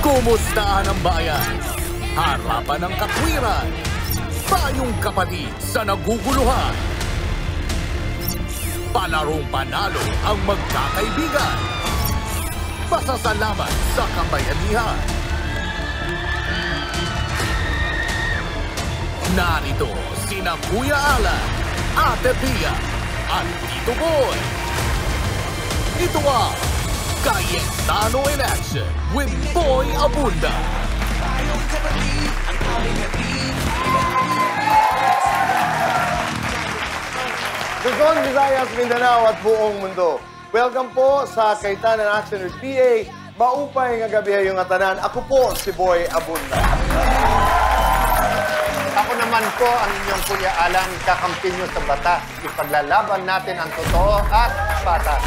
Kumustahan ang bayan? Harapan ng katwiran. Tayong kapatid sa naguguluhan. Palarong panalo ang magkakaibigan. Pasasalamat sa kabayanihan. Narito sina Kuya Alan, Ate Pia, at Tito Boy. Ito ang Cayetano in Action with Boy Abunda. Luzon, Visayas, Mindanao at buong mundo. Welcome po sa Cayetano in Action with PA. Maupay nga gabi yung atanan. Ako po si Boy Abunda. Ako naman po ang inyong Kuya Alan, kakampi nyo sa batas. Ipaglalaban natin ang totoo at patas.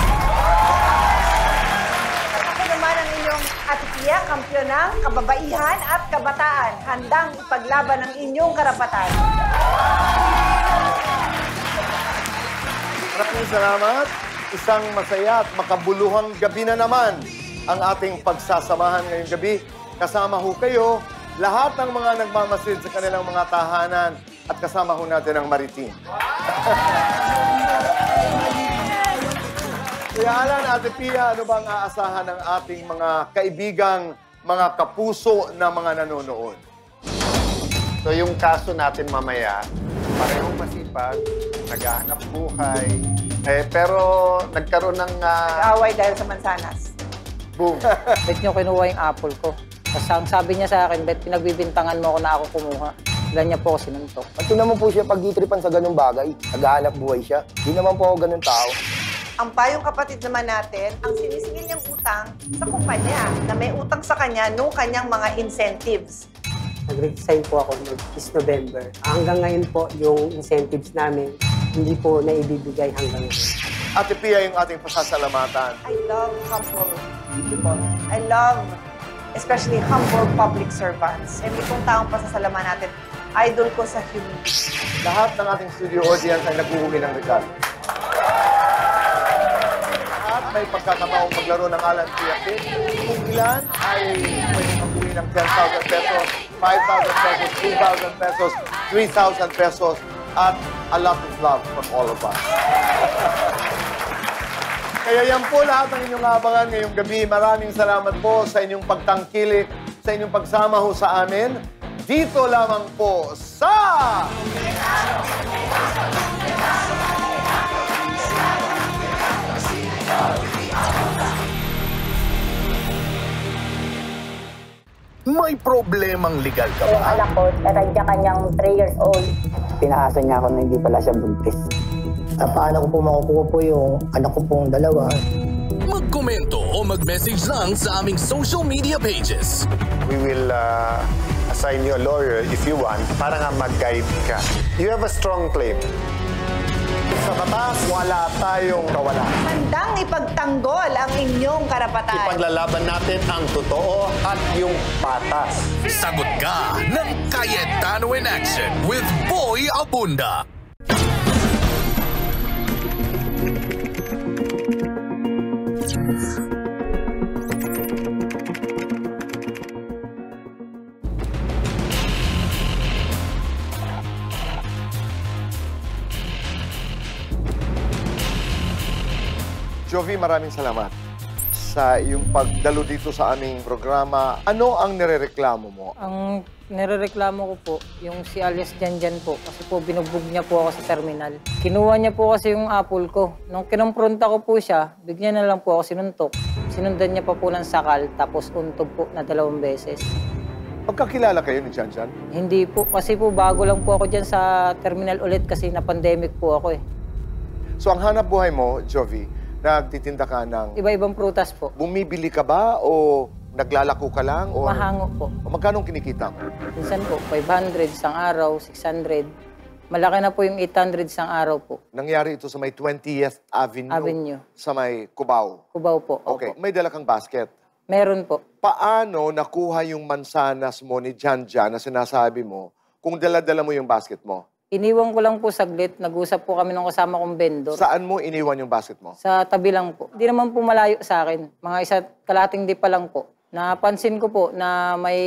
Naman ang inyong Ate Pia, kampiyon ng kababaihan at kabataan. Handang ipaglaban ang inyong karapatan. Maraming salamat. Isang masaya at makabuluhang gabi na naman ang ating pagsasamahan ngayong gabi. Kasama ho kayo, lahat ng mga nagmamasid sa kanilang mga tahanan at kasama ho natin ang Maritim. Kuya Alan, Ate Pia, ano bang aasahan ng ating mga kaibigang, mga kapuso na mga nanonood? So yung kaso natin mamaya, parehong masipag, naghahanap buhay, pero nagkaroon ng... Nag-away dahil sa mansanas. Boom. Bet nyo kinuha yung apple ko. Tapos ang sabi niya sa akin, bet pinagbibintangan mo ako na ako kumuha. Ilan niya po ako sinuntok. Pati naman po siya pag-itripan sa ganung bagay. Naghahanap buhay siya. Di naman po ako ganun tao. Ang payong kapatid naman natin, ang sinisingil niyang utang sa kumpanya na may utang sa kanya nung kanyang mga incentives. Nag-resign po ako this November. Hanggang ngayon po, yung incentives namin, hindi po naibibigay hanggang ngayon. Ate Pia, yung ating pasasalamatan. I love humble people. I love especially humble public servants. And itong taong pasasalaman natin, idol ko sa humility. Lahat ng ating studio audience ay naghuhugi ng regalo. At may pagkakataong maglaro ng Alan Pia Kit. Kung ilan ay pwede maghuwi ng 10,000 pesos, 5,000 pesos, 2,000 pesos, 3,000 pesos, at a lot of love from all of us. Kaya yan po lahat ng inyong abangan ngayong gabi. Maraming salamat po sa inyong pagtangkilik, sa inyong pagsama ho sa amin. Dito lamang po sa... May problemang legal ka Yung ba? anak ko, kanyang 3 years old. Pinaasa niya ako na hindi pala siya buntis. Paano ko po makukuha po yung anak ko pong dalawa? Magkomento o mag-message lang sa aming social media pages. We will assign you a lawyer if you want para nga mag-guide ka. You have a strong claim. Sa batas, wala tayong kawalan. Handang ipagtanggol ang inyong karapatan. Ipaglalaban natin ang totoo at yung patas. Sagot ka ng Cayetano in Action with Boy Abunda. Jovi, maraming salamat sa iyong pagdalo dito sa aming programa. Ano ang nirereklamo mo? Ang nirereklamo ko po, yung si alias Janjan po, kasi po binugbog niya po ako sa terminal. Kinuha niya po kasi yung apple ko. Nung kinumpronta ko po siya, bigyan na lang po ako sinuntok. Sinundan niya pa po ng sakal, tapos untog po na 2 beses. Pagkakilala kayo ni Janjan? Hindi po, kasi po bago lang po ako dyan sa terminal ulit kasi na-pandemic po ako eh. So, ang hanap buhay mo, Jovi, nagtitinda ka ng... Iba-ibang prutas po. Bumibili ka ba o naglalako ka lang? O Mahango po. O magkano kinikita mo? Minsan po, 500 isang araw, 600. Malaki na po yung 800 isang araw po. Nangyari ito sa may 20th Avenue. Sa may Cubao. Cubao po. Okay. Opo. May dala kang basket. Meron po. Paano nakuha yung mansanas mo ni Jan na sinasabi mo kung dala-dala mo yung basket mo? Iniwan ko lang po saglit. Nag-usap po kami ng kasama kong vendor. Saan mo iniwan yung basket mo? Sa tabi lang po. Hindi naman po malayo sa akin. Mga kalahating di pa lang po. Napansin ko po na may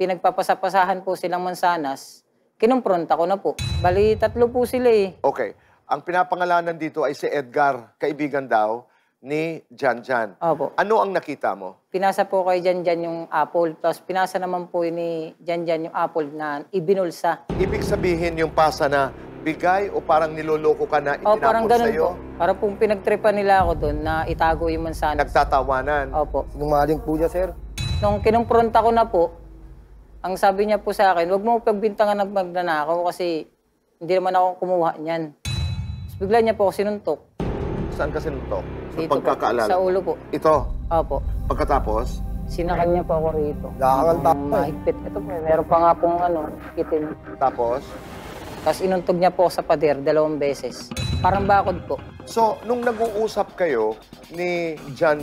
pinagpapasapasahan po silang mansanas. Kinumpronta ko na po. Bali, 3 po sila eh. Okay. Ang pinapangalanan dito ay si Edgar, kaibigan daw ni Jan. Opo. Ano ang nakita mo? Pinasa po kay Jan yung apple. Tapos pinasa naman po ni Jan yung apple na ibinulsa. Ibig sabihin yung pasa na bigay o parang niloloko ka na O, parang itinapon ganun sa'yo? po. Parang pong pinagtripan nila ako doon na itago yung mansanas. Nagtatawanan? Opo. Sinungaling po niya, sir. Nung kinumpronta ko na po, ang sabi niya po sa akin, huwag mo pagbintangan ng magnanakaw kasi hindi naman ako kumuha niyan. Tapos bigla niya po ako sinuntok. Saan ka sinuntok? Sa Dito pagkakaalala? po, sa ulo po. Ito? Opo. Pagkatapos? Sinakal niya po ako rito. Nakakanta ko eh. Mahigpit. Ito po, meron pa nga pong itim. Tapos? Tapos inuntog niya po ako sa pader 2 beses. Parang bakod po. So, nung nag-uusap kayo ni Jan,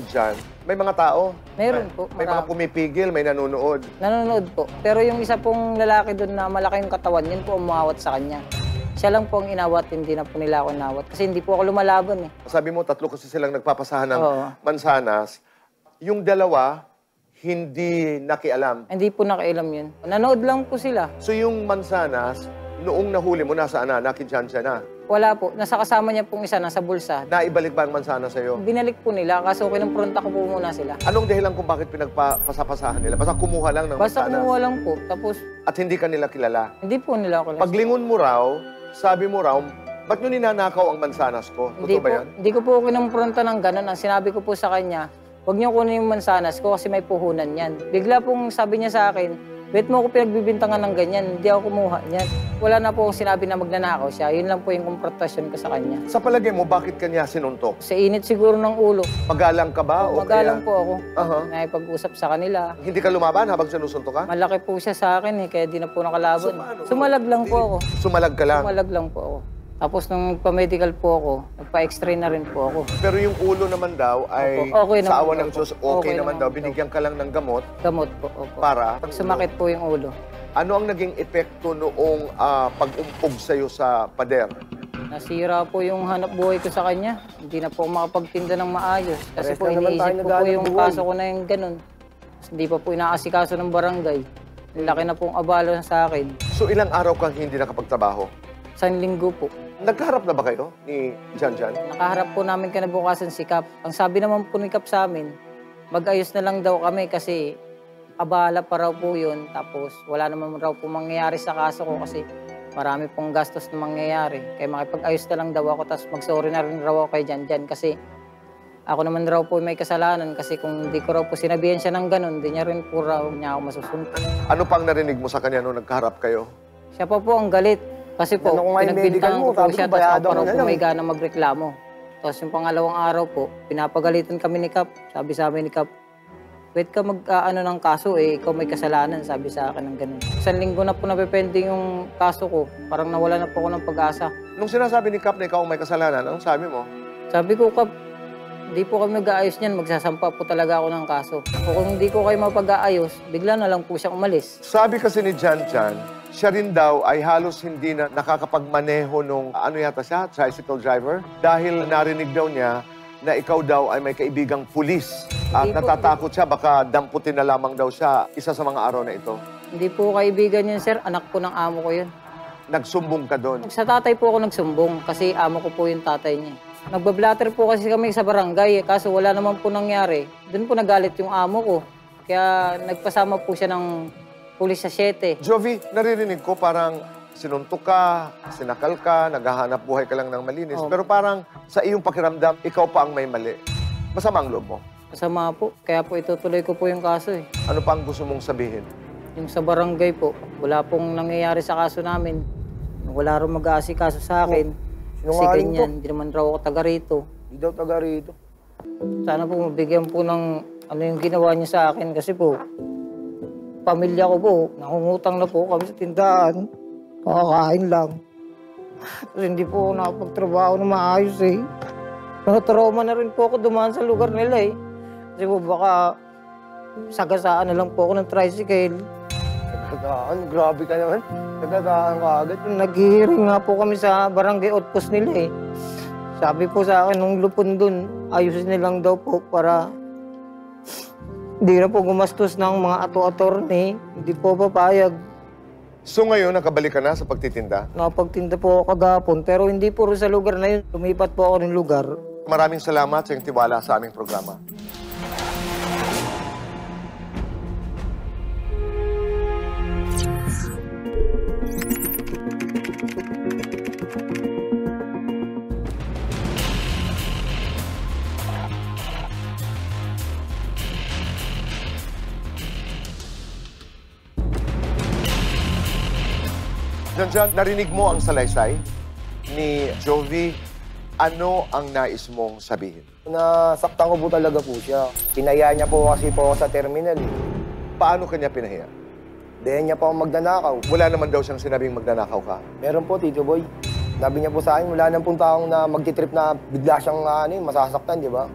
may mga tao? Meron po, May mga marami. pumipigil, may nanonood. Nanonood po. Pero yung isa pong lalaki doon na malaki yung katawan, yun po umawat sa kanya. Siya lang po ang inawat, hindi na po nila ako inawat. Kasi hindi po ako lumalaban eh. Sabi mo, 3 kasi silang nagpapasahan ng Oo. mansanas. Yung 2, hindi nakialam. Hindi po nakailam yun. Nanood lang po sila. So yung mansanas, noong nahuli mo, nasaan na? Naki-Jan na. Wala po. Nasa kasama niya pong isa, nasa bulsa. Naibalik ba ang mansanas sa'yo? Binalik po nila, kaso kinumpronta ko po muna sila. Anong dahilan kung bakit pinagpasapasahan nila? Basta kumuha lang ng Basta mansanas. kumuha lang po. Tapos, At hindi ka nila kilala. hindi po nila ako Paglingon mo raw, sabi mo raw, ba't nyo ninanakaw ang mansanas ko? Totoo ba yan? Hindi ko po kinumpronta ng ganun. Ang sinabi ko po sa kanya, huwag niyo kunin yung mansanas ko kasi may puhunan yan. Bigla pong sabi niya sa akin, bet mo ako pinagbibintangan ng ganyan, hindi ako kumuha niyan. Wala na po akong sinabi na magnanakaw siya. Yun lang po yung konfrontasyon ko sa kanya. Sa palagay mo, bakit kanya sinuntok? Sa init siguro ng ulo. Magalang ka ba? O Magalang po ako. Aha. Nakipag-usap sa kanila. Hindi ka lumaban habang sinusuntok ka? Malaki po siya sa akin eh, kaya di na po nakalaban. paano? Sumalag lang po ako. Sumalag ka lang. Sumalag lang po ako. Tapos nung nagpa-medical po ako, nagpa-x-ray na rin po ako. Pero yung ulo naman daw ay Opo, okay sa naman awa daw ng po. Diyos, okay Okay naman naman daw. daw. Binigyan ka lang ng gamot Gamot po, opo. para... Pag sumakit po yung ulo. Ano ang naging epekto noong pag-umpog sa'yo sa pader? Nasira po yung hanap buhay ko sa kanya. Hindi na po ako makapagtinda ng maayos. Kasi Pares po na naman iniisip tayo ko po naghahanap yung buhay. kaso ko na yung ganun. Tapos hindi pa po inaasikaso ng barangay. Ang laki na pong abalo sa akin. So ilang araw kang hindi nakapagtrabaho? 1 linggo po. Nagkaharap na ba kayo ni Jan? Nakaharap po namin kinabukasan si Kap. Ang sabi naman po ni Kap sa amin, mag-ayos na lang daw kami kasi abala pa raw po yun. Tapos wala naman raw po mangyayari sa kaso ko kasi marami pong gastos na mangyayari. Kaya makipag-ayos na lang daw ako. Tapos mag-sorry na rin raw ako kay Jan kasi ako naman raw po may kasalanan kasi kung hindi ko raw po sinabihan siya ng ganun, hindi niya rin po raw niya ako masusunod. Ano pang narinig mo sa kanya nung nagkaharap kayo? Siya pa po ang galit. Kasi po, Ano kung nga yung medical pinagbintangan mo, ko po sabi siya, ko, tapos bayado ako mo raw na po lang. may gana magreklamo. Tapos yung pangalawang araw po, pinapagalitan kami ni Kap. Sabi sa amin ni Kap, wait ka mag-ano ng kaso eh, ikaw may kasalanan, sabi sa akin ng ganun. 1 linggo na po napipending yung kaso ko, parang nawala na po ako ng pag-asa. Nung sinasabi ni Kap na ikaw ang may kasalanan, anong sabi mo? Sabi ko, Kap, hindi po kami mag-aayos niyan, magsasampa po talaga ako ng kaso. O kung hindi ko kayo mapag-aayos, bigla na lang po siyang umalis. Sabi kasi ni Jan, siya rin daw ay halos hindi na nakakapagmaneho nung, ano yata siya, tricycle driver, dahil narinig daw niya na ikaw daw ay may kaibigang pulis. At Hindi po. natatakot siya, baka damputin na lamang daw siya isa sa mga araw na ito. Hindi po kaibigan yun, sir. Anak po ng amo ko yun. Nagsumbong ka doon. Sa tatay po ako nagsumbong kasi amo ko po yung tatay niya. Nagbablatter po kasi kami sa barangay, kaso wala naman po nangyari. Doon po nagalit yung amo ko. Kaya nagpasama po siya ng pulis sa 7. Jovi, naririnig ko parang sinuntok ka, sinakal ka, naghahanap buhay ka lang ng malinis. Oo. Pero parang sa iyong pakiramdam, ikaw pa ang may mali. Masama ang loob mo. Masama po. Kaya po itutuloy ko po yung kaso eh. Ano pa ang gusto mong sabihin? Yung sa barangay po, wala pong nangyayari sa kaso namin. Wala rin mag-aasikaso sa akin. Kasi Sinungaling ganyan, hindi naman raw ako taga rito. Hindi daw taga rito. Sana po mabigyan po ng ano yung ginawa niya sa akin kasi po, pamilya ko po, nakungutang na po kami sa tindahan. Kakakain lang. Kasi hindi po ako nakapagtrabaho na maayos eh. Trauma na rin po ako dumaan sa lugar nila eh. Kasi po baka sagasaan na lang po ako ng tricycle. Nagagaan, grabe ka naman. Nagagaan ka agad. Nag-hearing nga po kami sa barangay outpost nila eh. Sabi po sa akin nung lupon dun, ayusin nilang daw po para hindi na po gumastos ng mga ato-attorney. Hindi po papayag. So ngayon, nakabalik ka na sa pagtitinda? Nakapagtinda po ako kagapon, pero hindi po rin sa lugar na yun. Lumipat po ako ng lugar. Maraming salamat sa iyong tiwala sa aming programa. Diyan, narinig mo ang salaysay ni Jovi. Ano ang nais mong sabihin? Nasaktan ko po talaga po siya. Pinaya niya po kasi po ako sa terminal. Paano kanya pinahiya? Dayan niya po ako magnanakaw. Wala naman daw siyang sinabing magnanakaw ka. Meron po, Tito Boy. Sabi niya po sa akin, wala nang pong taong na magtitrip na bigla siyang masasaktan, di ba?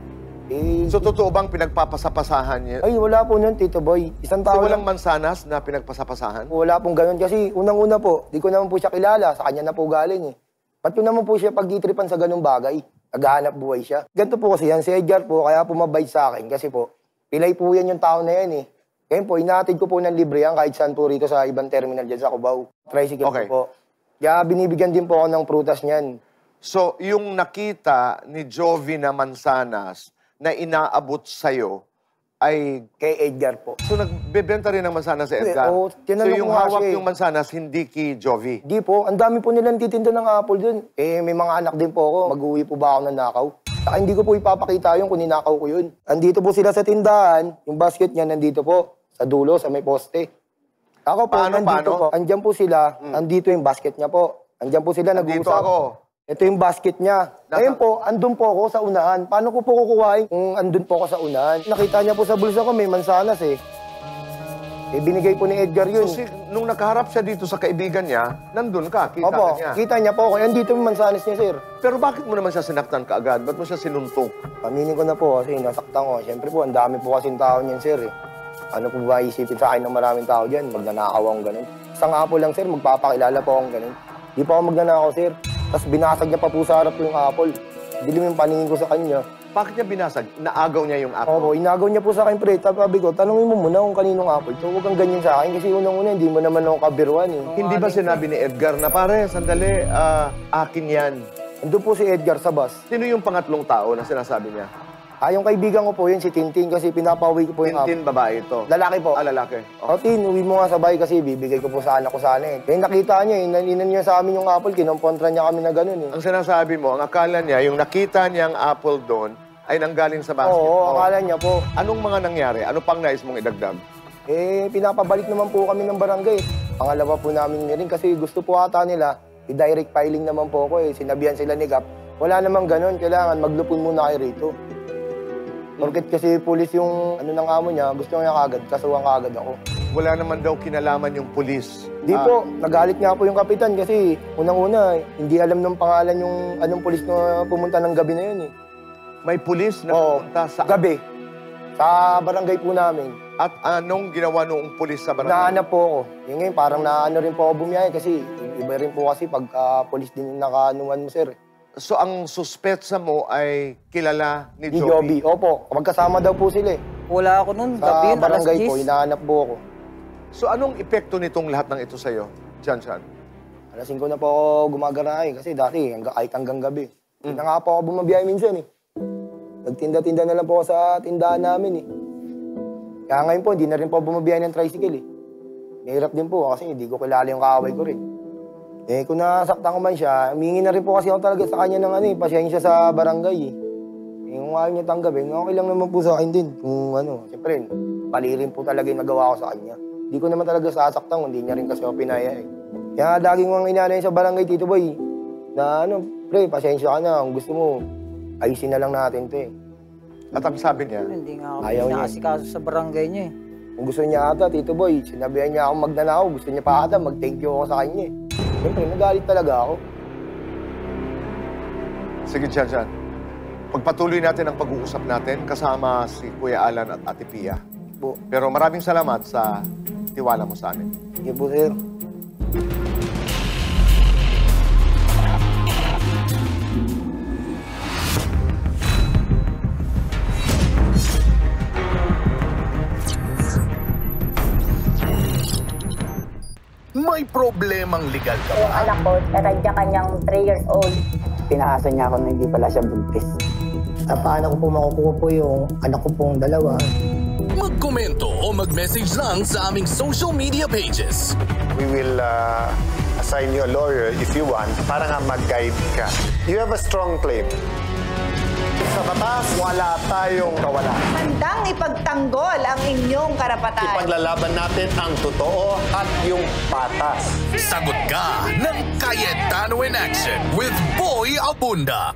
So totoo bang pinagpapasapasahan niya? Ay, wala po nun, Tito Boy. Isang tao Walang mansanas na pinagpasapasahan? Wala pong ganun. Kasi unang-una po, di ko naman po siya kilala. Sa kanya na po galing eh. Ba't ko naman po siya pagtitripan sa ganung bagay? Naghahanap buhay siya. Ganito po kasi yan, si Edgar po, kaya pumabait sa akin. Kasi po, pilay po yan yung tao na yan eh. Ngayon po, inahatid ko po ng libre yan kahit saan po rito sa ibang terminal dyan sa Cubao. Tricycle po. Kaya binibigyan din po ako ng prutas niyan. So, yung nakita ni Jovi na mansanas na inaabot sa'yo ay... Kay Edgar po. So, nagbebenta rin ng mansanas sa Edgar? Oo, so, yung ko hawak kasi, yung mansanas, hindi kay Jovi? Di po. Ang dami po nilang titinda ng apple dun. Eh, may mga anak din po ako. Mag-uwi po ba ako ng nakaw? Saka hindi ko po ipapakita yun kung ninakaw ko yun. Andito po sila sa tindahan. Yung basket niya nandito po. Sa dulo, sa may poste. Ako po, nandito po. Andyan po sila. Andito yung basket niya po. Andyan po sila nag-uusap. Andito ako. Ito yung basket niya. Ngayon po, andun po ako sa unahan. Paano ko po kukuhain kung andun po ako sa unahan? Nakita niya po sa bulsa ko, may mansanas eh. Eh, binigay po ni Edgar yun. So, nung nakaharap siya dito sa kaibigan niya, nandun ka, kita Opo, niya. kita niya po. Kaya andito yung mansanas niya, sir. Pero bakit mo naman siya sinaktan kaagad? Ba't mo siya sinuntok? Aminin ko na po kasi nasaktan ko. Siyempre po, ang dami po kasing tao niyan, sir eh. Ano po ba isipin sa akin ng maraming tao dyan? Magnanakaw akong ganun. Isang apple lang, sir, magpapakilala po akong ganun. Di pa ako magnanakaw, sir. Tapos binasag niya pa po sa harap yung apple. Dilim yung paningin ko sa kanya. Bakit niya binasag? Naagaw niya yung apple? Opo, inagaw niya po sa akin, pre. Sabi ko, tanongin mo muna kung kaninong apple. So, huwag kang ganyan sa akin kasi unang-una, hindi mo naman ako kabiruan eh. Hindi ba sinabi ni Edgar na, pare, sandali, akin yan? Andun po si Edgar sa bus. Sino yung pangatlong tao na sinasabi niya? Yung kaibigan ko po yun, si Tintin, kasi pinapauwi ko po yung apple. Tintin, babae ito? Lalaki po. Lalaki. O, Tin, uwi mo nga sa bahay kasi bibigay ko po sa anak ko sana eh. Kaya nakita niya eh, naninan niya sa amin yung apple, kinompontra niya kami na ganun eh. Ang sinasabi mo, ang akala niya, yung nakita niyang apple doon, ay nanggaling sa basket. Oo, akala niya po. Anong mga nangyari? Ano pang nais mong idagdag? Eh, pinapabalik naman po kami ng barangay. Pangalawa po namin rin kasi gusto po ata nila, i-direct filing naman po ako eh. Sinabihan sila ni Gap, wala namang ganun, kailangan maglupon muna kayo rito. Porket kasi pulis yung ano ng amo niya, gusto niya kagad, kasuhan kagad ako. Wala naman daw kinalaman yung pulis. Di po, nagalit nga po yung kapitan kasi unang-una, hindi alam ng pangalan yung anong pulis na pumunta ng gabi na yun eh. May pulis na pumunta sa... gabi. Sa barangay po namin. At anong ginawa nung pulis sa barangay? Nahanap po ako. Yung ngayon, parang naano rin po ako bumiyahe kasi iba rin po kasi pagka pulis din yung nakaanuan mo, sir. So, ang suspetsa mo ay kilala ni Ni Jovi? Jovi, opo. Magkasama daw po sila eh. Wala ako nun. Sa Gabi yun, barangay alas po, 10. hinahanap po ako. So, anong epekto nitong lahat ng ito sa'yo, Chan? Alas 5 na po ako gumagarahe kasi dati kahit hanggang gabi. Hindi na nga po ako bumabiyahe minsan eh. Nagtinda-tinda na lang po ako sa tindahan namin eh. Kaya ngayon po, hindi na rin po bumabiyahe ng tricycle eh. Mahirap din po kasi hindi ko kilala yung kaaway ko rin. Eh, kung nasaktan ko man siya, humingi na rin po kasi ako talaga sa kanya ng pasensya sa barangay eh. Kung ayaw niya tanggapin, okay lang naman po sa akin din. Kung siyempre, mali rin po talaga yung nagawa ko sa kanya. Hindi ko naman talaga sasaktan, hindi niya rin kasi ako pinaya eh. Kaya laging mga inanay sa barangay, Tito Boy, na Pre, pasensya ka na. Kung gusto mo, ayusin na lang natin to eh. At ang sabi niya, Hindi nga ako Ayaw niya. pinakasikaso sa barangay niyo eh. Kung gusto niya ata, Tito Boy, sinabihan niya akong magnanakaw. Gusto niya pa ata, mag-thank you ako sa kanya eh. Siyempre, nagalit talaga ako. sige Jan, pagpatuloy natin ang pag-uusap natin kasama si Kuya Alan at Ate Pia. Po. Pero maraming salamat sa tiwala mo sa amin. Sige po, sir. May problemang legal ka Yung ba? anak ko, natadya kanyang 3 years old. Pinaasa niya ako na hindi pala siya buntis. Paano ko po makukuha po yung anak ko pong dalawa? Magkomento o mag-message lang sa aming social media pages. We will assign you a lawyer if you want para nga mag-guide ka. You have a strong claim. Sa batas, wala tayong kawalan. Handang ipagtanggol ang inyong karapatan. Ipaglalaban natin ang totoo at yung patas. Sagot ka ng Cayetano in Action with Boy Abunda.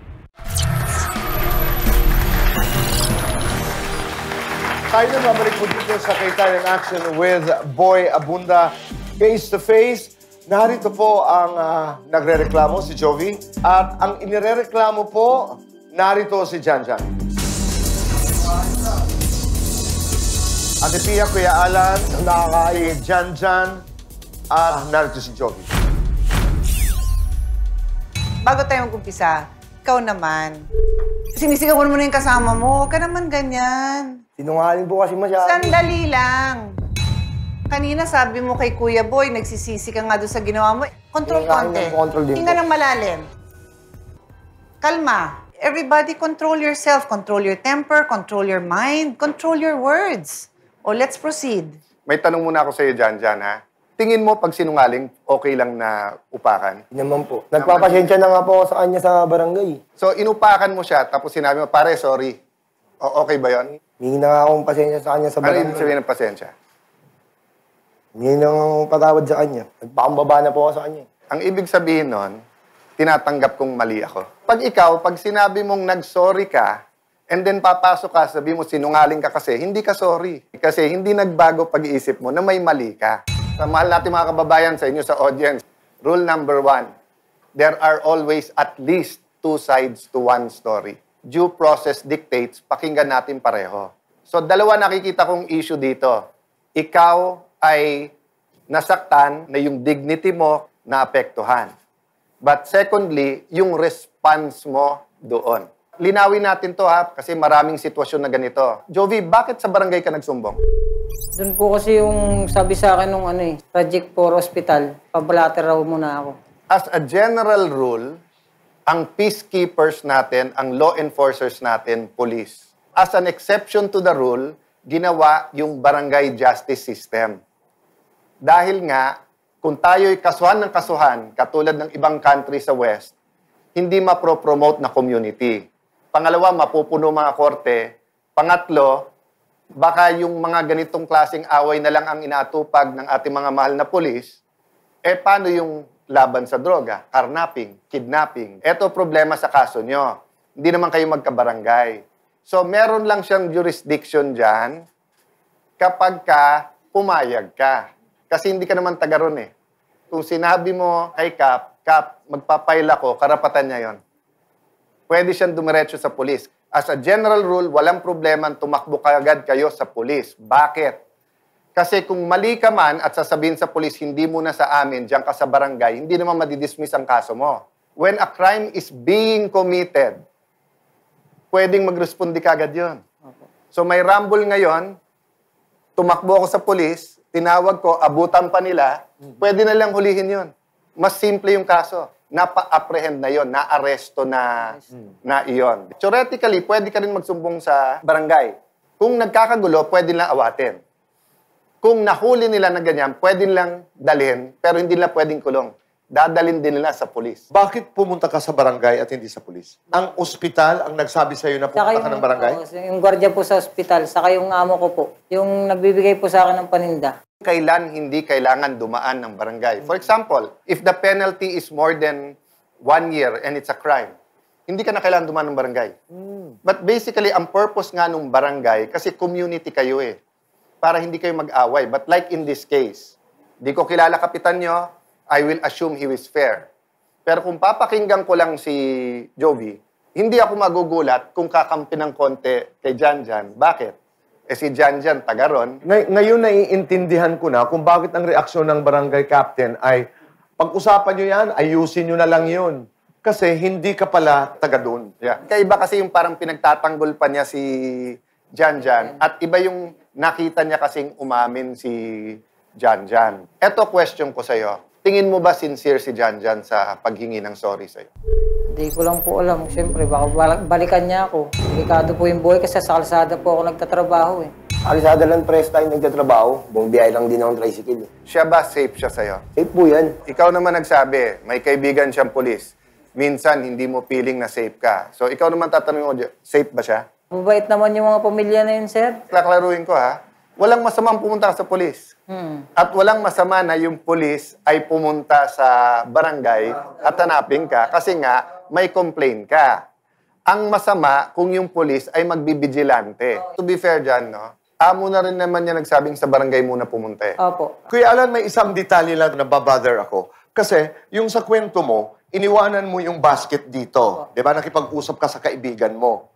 Tayo na babalik po dito sa Cayetano in Action with Boy Abunda. Face to face, narito po ang nagrereklamo si Jovi. At ang inirereklamo po, narito si Jan. Ate Pia, Kuya Alan, nakakay Jan, narito si Jovi. Bago tayo mag-umpisa, ikaw naman. Sinisigaw mo naman yung kasama mo. Huwag ka naman ganyan. Sinungaling po kasi masyado. Sandali lang. Kanina sabi mo kay Kuya Boy, nagsisisi ka nga doon sa ginawa mo. Control konti. Control din Hinga po. ng malalim. Kalma. Everybody control yourself. Control your temper. Control your mind. Control your words. O, let's proceed. May tanong muna ako sa iyo, Jan, ha? Tingin mo pag sinungaling, okay lang na upakan? Hindi naman po. Nagpapasensya na nga po ako sa kanya sa barangay. So, inupakan mo siya, tapos sinabi mo, pare, sorry. O, okay ba yon? Hingi na nga akong pasensya sa kanya sa Ano barangay. ibig sabihin ng pasensya? Hingi na nga akong patawad sa kanya. Nagpakambaba na po ako sa kanya. Ang ibig sabihin nun, tinatanggap kong mali ako. Pag ikaw, pag sinabi mong nag-sorry ka, and then papasok ka, sabi mo sinungaling ka kasi, hindi ka sorry. Kasi hindi nagbago pag-iisip mo na may mali ka. Sa mahal natin mga kababayan sa inyo sa audience, rule number 1, there are always at least 2 sides to one story. Due process dictates, pakinggan natin pareho. So, dalawa nakikita kong issue dito. Ikaw ay nasaktan na yung dignity mo naapektuhan. But secondly, yung response mo doon. Linawin natin to ha, kasi maraming sitwasyon na ganito. Jovi, bakit sa barangay ka nagsumbong? Doon po kasi yung sabi sa akin nung Project for Hospital, pabalater raw muna ako. As a general rule, ang peacekeepers natin, ang law enforcers natin, police. As an exception to the rule, ginawa yung barangay justice system. Dahil nga, kung tayo'y kasuhan ng kasuhan, katulad ng ibang country sa West, hindi mapro-promote na community. Pangalawa, mapupuno mga korte. Pangatlo, baka yung mga ganitong klaseng away na lang ang inaatupag ng ating mga mahal na polis, paano yung laban sa droga? Karnaping, kidnapping. Eto problema sa kaso nyo. Hindi naman kayo magkabarangay. So, meron lang siyang jurisdiction dyan kapag ka pumayag ka. Kasi hindi ka naman taga ron eh. Kung sinabi mo kay Kap, magpapail ako, karapatan niya yon. Pwede siyang dumiretso sa pulis. As a general rule, walang problema tumakbo kagad kayo sa pulis. Bakit? Kasi kung mali ka man at sasabihin sa pulis, hindi mo na sa amin, diyan ka sa barangay, hindi naman madidismiss ang kaso mo. When a crime is being committed, pwedeng magrespondi kagad yon. So may rumble ngayon, tumakbo ako sa pulis, tinawag ko, abutan pa nila, pwede na lang hulihin yon. Mas simple yung kaso. Napa-apprehend na yon, na-aresto na iyon. Theoretically, pwede ka rin magsumbong sa barangay. Kung nagkakagulo, pwede lang awatin. Kung nahuli nila na ganyan, pwede lang dalhin, pero hindi nila pwedeng kulong. Dadalhin din nila sa pulis. Bakit pumunta ka sa barangay at hindi sa pulis? Ang ospital ang nagsabi sa'yo na pumunta ka ng barangay? Yung gwardiya po sa ospital, saka yung amo ko po, yung nagbibigay po sa akin ng paninda. Kailan hindi kailangan dumaan ng barangay. For example, if the penalty is more than 1 year and it's a crime, hindi ka na kailangan dumaan ng barangay. But basically, ang purpose nga nung barangay, kasi community kayo eh, para hindi kayo mag-away. But like in this case, di ko kilala kapitan nyo, I will assume he was fair. Pero kung papakinggan ko lang si Jovi, hindi ako magugulat kung kakampi ng konti kay Janjan. Bakit? Si Janjan, taga ron. Ngayon naiintindihan ko na kung bakit ang reaksyon ng barangay captain ay pag-usapan nyo yan, ayusin nyo na lang yun. Kasi hindi ka pala taga doon. Yeah. Kaiba kasi yung parang pinagtatanggol pa niya si Janjan at iba yung nakita niya kasing umamin si Janjan. Eto question ko sa'yo. Tingin mo ba sincere si Janjan sa paghingi ng sorry sa'yo? Hindi ko lang po alam. Siyempre, baka balikan niya ako. Delikado po yung buhay kasi sa kalsada po ako nagtatrabaho eh. Alisada lang press time nagtatrabaho. Bumibiyay lang din akong tricycle. Siya ba safe siya sa'yo? Safe po yan. Ikaw naman nagsabi, may kaibigan siyang pulis. Minsan, hindi mo feeling na safe ka. So, ikaw naman tatanungin ko, safe ba siya? Mabait naman yung mga pamilya na yun, sir. Klaklaruin ko ha, walang masamang pumunta ka sa pulis. At walang masama na yung pulis ay pumunta sa barangay at hanapin ka kasi nga may complaint ka. Ang masama kung yung pulis ay magbibigilante. To be fair dyan, no? Amo na rin naman niya nagsabing sa barangay muna pumunta eh. Opo. Kuya Alan, may isang detalye lang na babother ako. Kasi yung sa kwento mo, iniwanan mo yung basket dito. Di ba? Nakipag-usap ka sa kaibigan mo.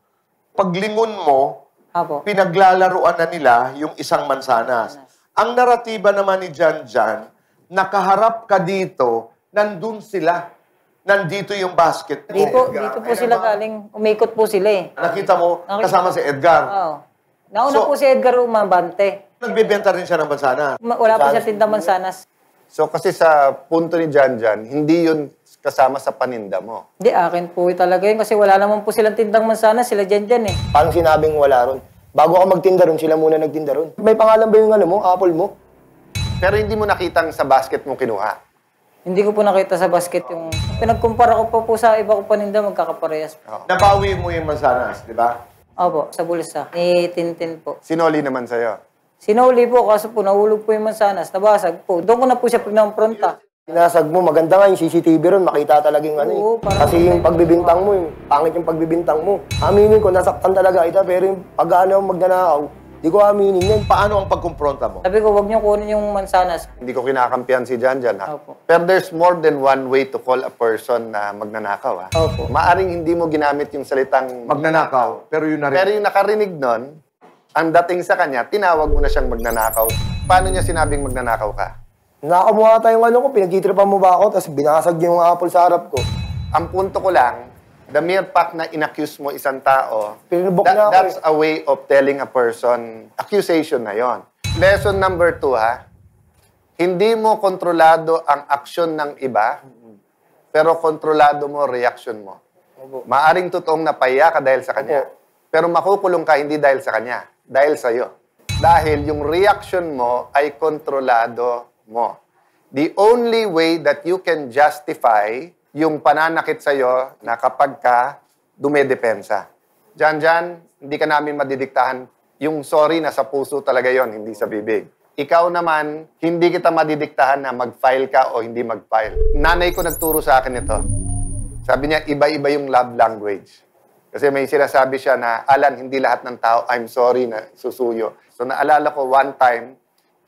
Paglingon mo, Opo. pinaglalaruan na nila yung isang mansanas. Ang naratiba naman ni Janjan, nakaharap ka dito, nandun sila. Nandito yung basket mo. Dito po sila galing. Umikot po sila eh. Nakita mo, kasama si Edgar. Oo. Nauna po si Edgar umabante. Nagbibenta rin siya ng mansanas. Wala po siya tindang mansanas. So, kasi sa punto ni Janjan, hindi yun kasama sa paninda mo. Hindi, akin po talaga yun kasi wala naman po silang tindang mansanas. Sila dyan eh. Paano sinabing wala ron? Bago ako magtinda ron, sila muna nagtinda ron. May pangalan ba yung apple mo? Pero hindi mo nakitang sa basket mo kinuha. Hindi ko po nakita sa basket yung... Pinagkumpara ko po sa iba ko paninda, magkakaparehas. Nabawi mo yung mansanas, di ba? Opo, sa bulsa. Ni Tintin po. Sinoli naman sa'yo. Sinuli po, kaso po nahulog po yung mansanas, nabasag po. Doon ko na po siya pinampronta. Sinasag mo, maganda nga yung CCTV ron, makita talaga yung Oo, parang- Kasi yung pagbibintang mo, yung pangit yung pagbibintang mo. Aminin ko, nasaktan talaga kita, pero yung pag-ano magnanakaw, di ko aminin yan. Paano ang pagkumpronta mo? Sabi ko, huwag niyo kunin yung mansanas. Hindi ko kinakampihan si Janjan, ha? Opo. Pero there's more than one way to call a person na magnanakaw, ha? Opo. Maaring hindi mo ginamit yung salitang... Magnanakaw, pero yun na rin. Pero yung nakarinig nun, ang dating sa kanya, tinawag mo na siyang magnanakaw. Paano niya sinabing magnanakaw ka? Nakamuha tayong pinagtitripan mo ba ako, tapos binasag yung apple sa harap ko. Ang punto ko lang, the mere fact na inaccuse mo isang tao, Pinubok na ako that's a way of telling a person, accusation na yon. Lesson number 2, ha? Hindi mo kontrolado ang aksyon ng iba, pero kontrolado mo reaction mo. Maaring totoong napaya ka dahil sa kanya, pero makukulong ka hindi dahil sa kanya, dahil sa'yo. Dahil yung reaction mo ay kontrolado mo. The only way that you can justify yung pananakit sa'yo na kapag ka dumedepensa. Janjan, hindi ka namin madidiktahan. Yung sorry na sa puso talaga yon, hindi sa bibig. Ikaw naman, hindi kita madidiktahan na mag-file ka o hindi mag-file. Nanay ko nagturo sa akin ito. Sabi niya, iba-iba yung love language. Kasi may sinasabi siya na, Alan, hindi lahat ng tao, I'm sorry na susuyo. So naalala ko one time,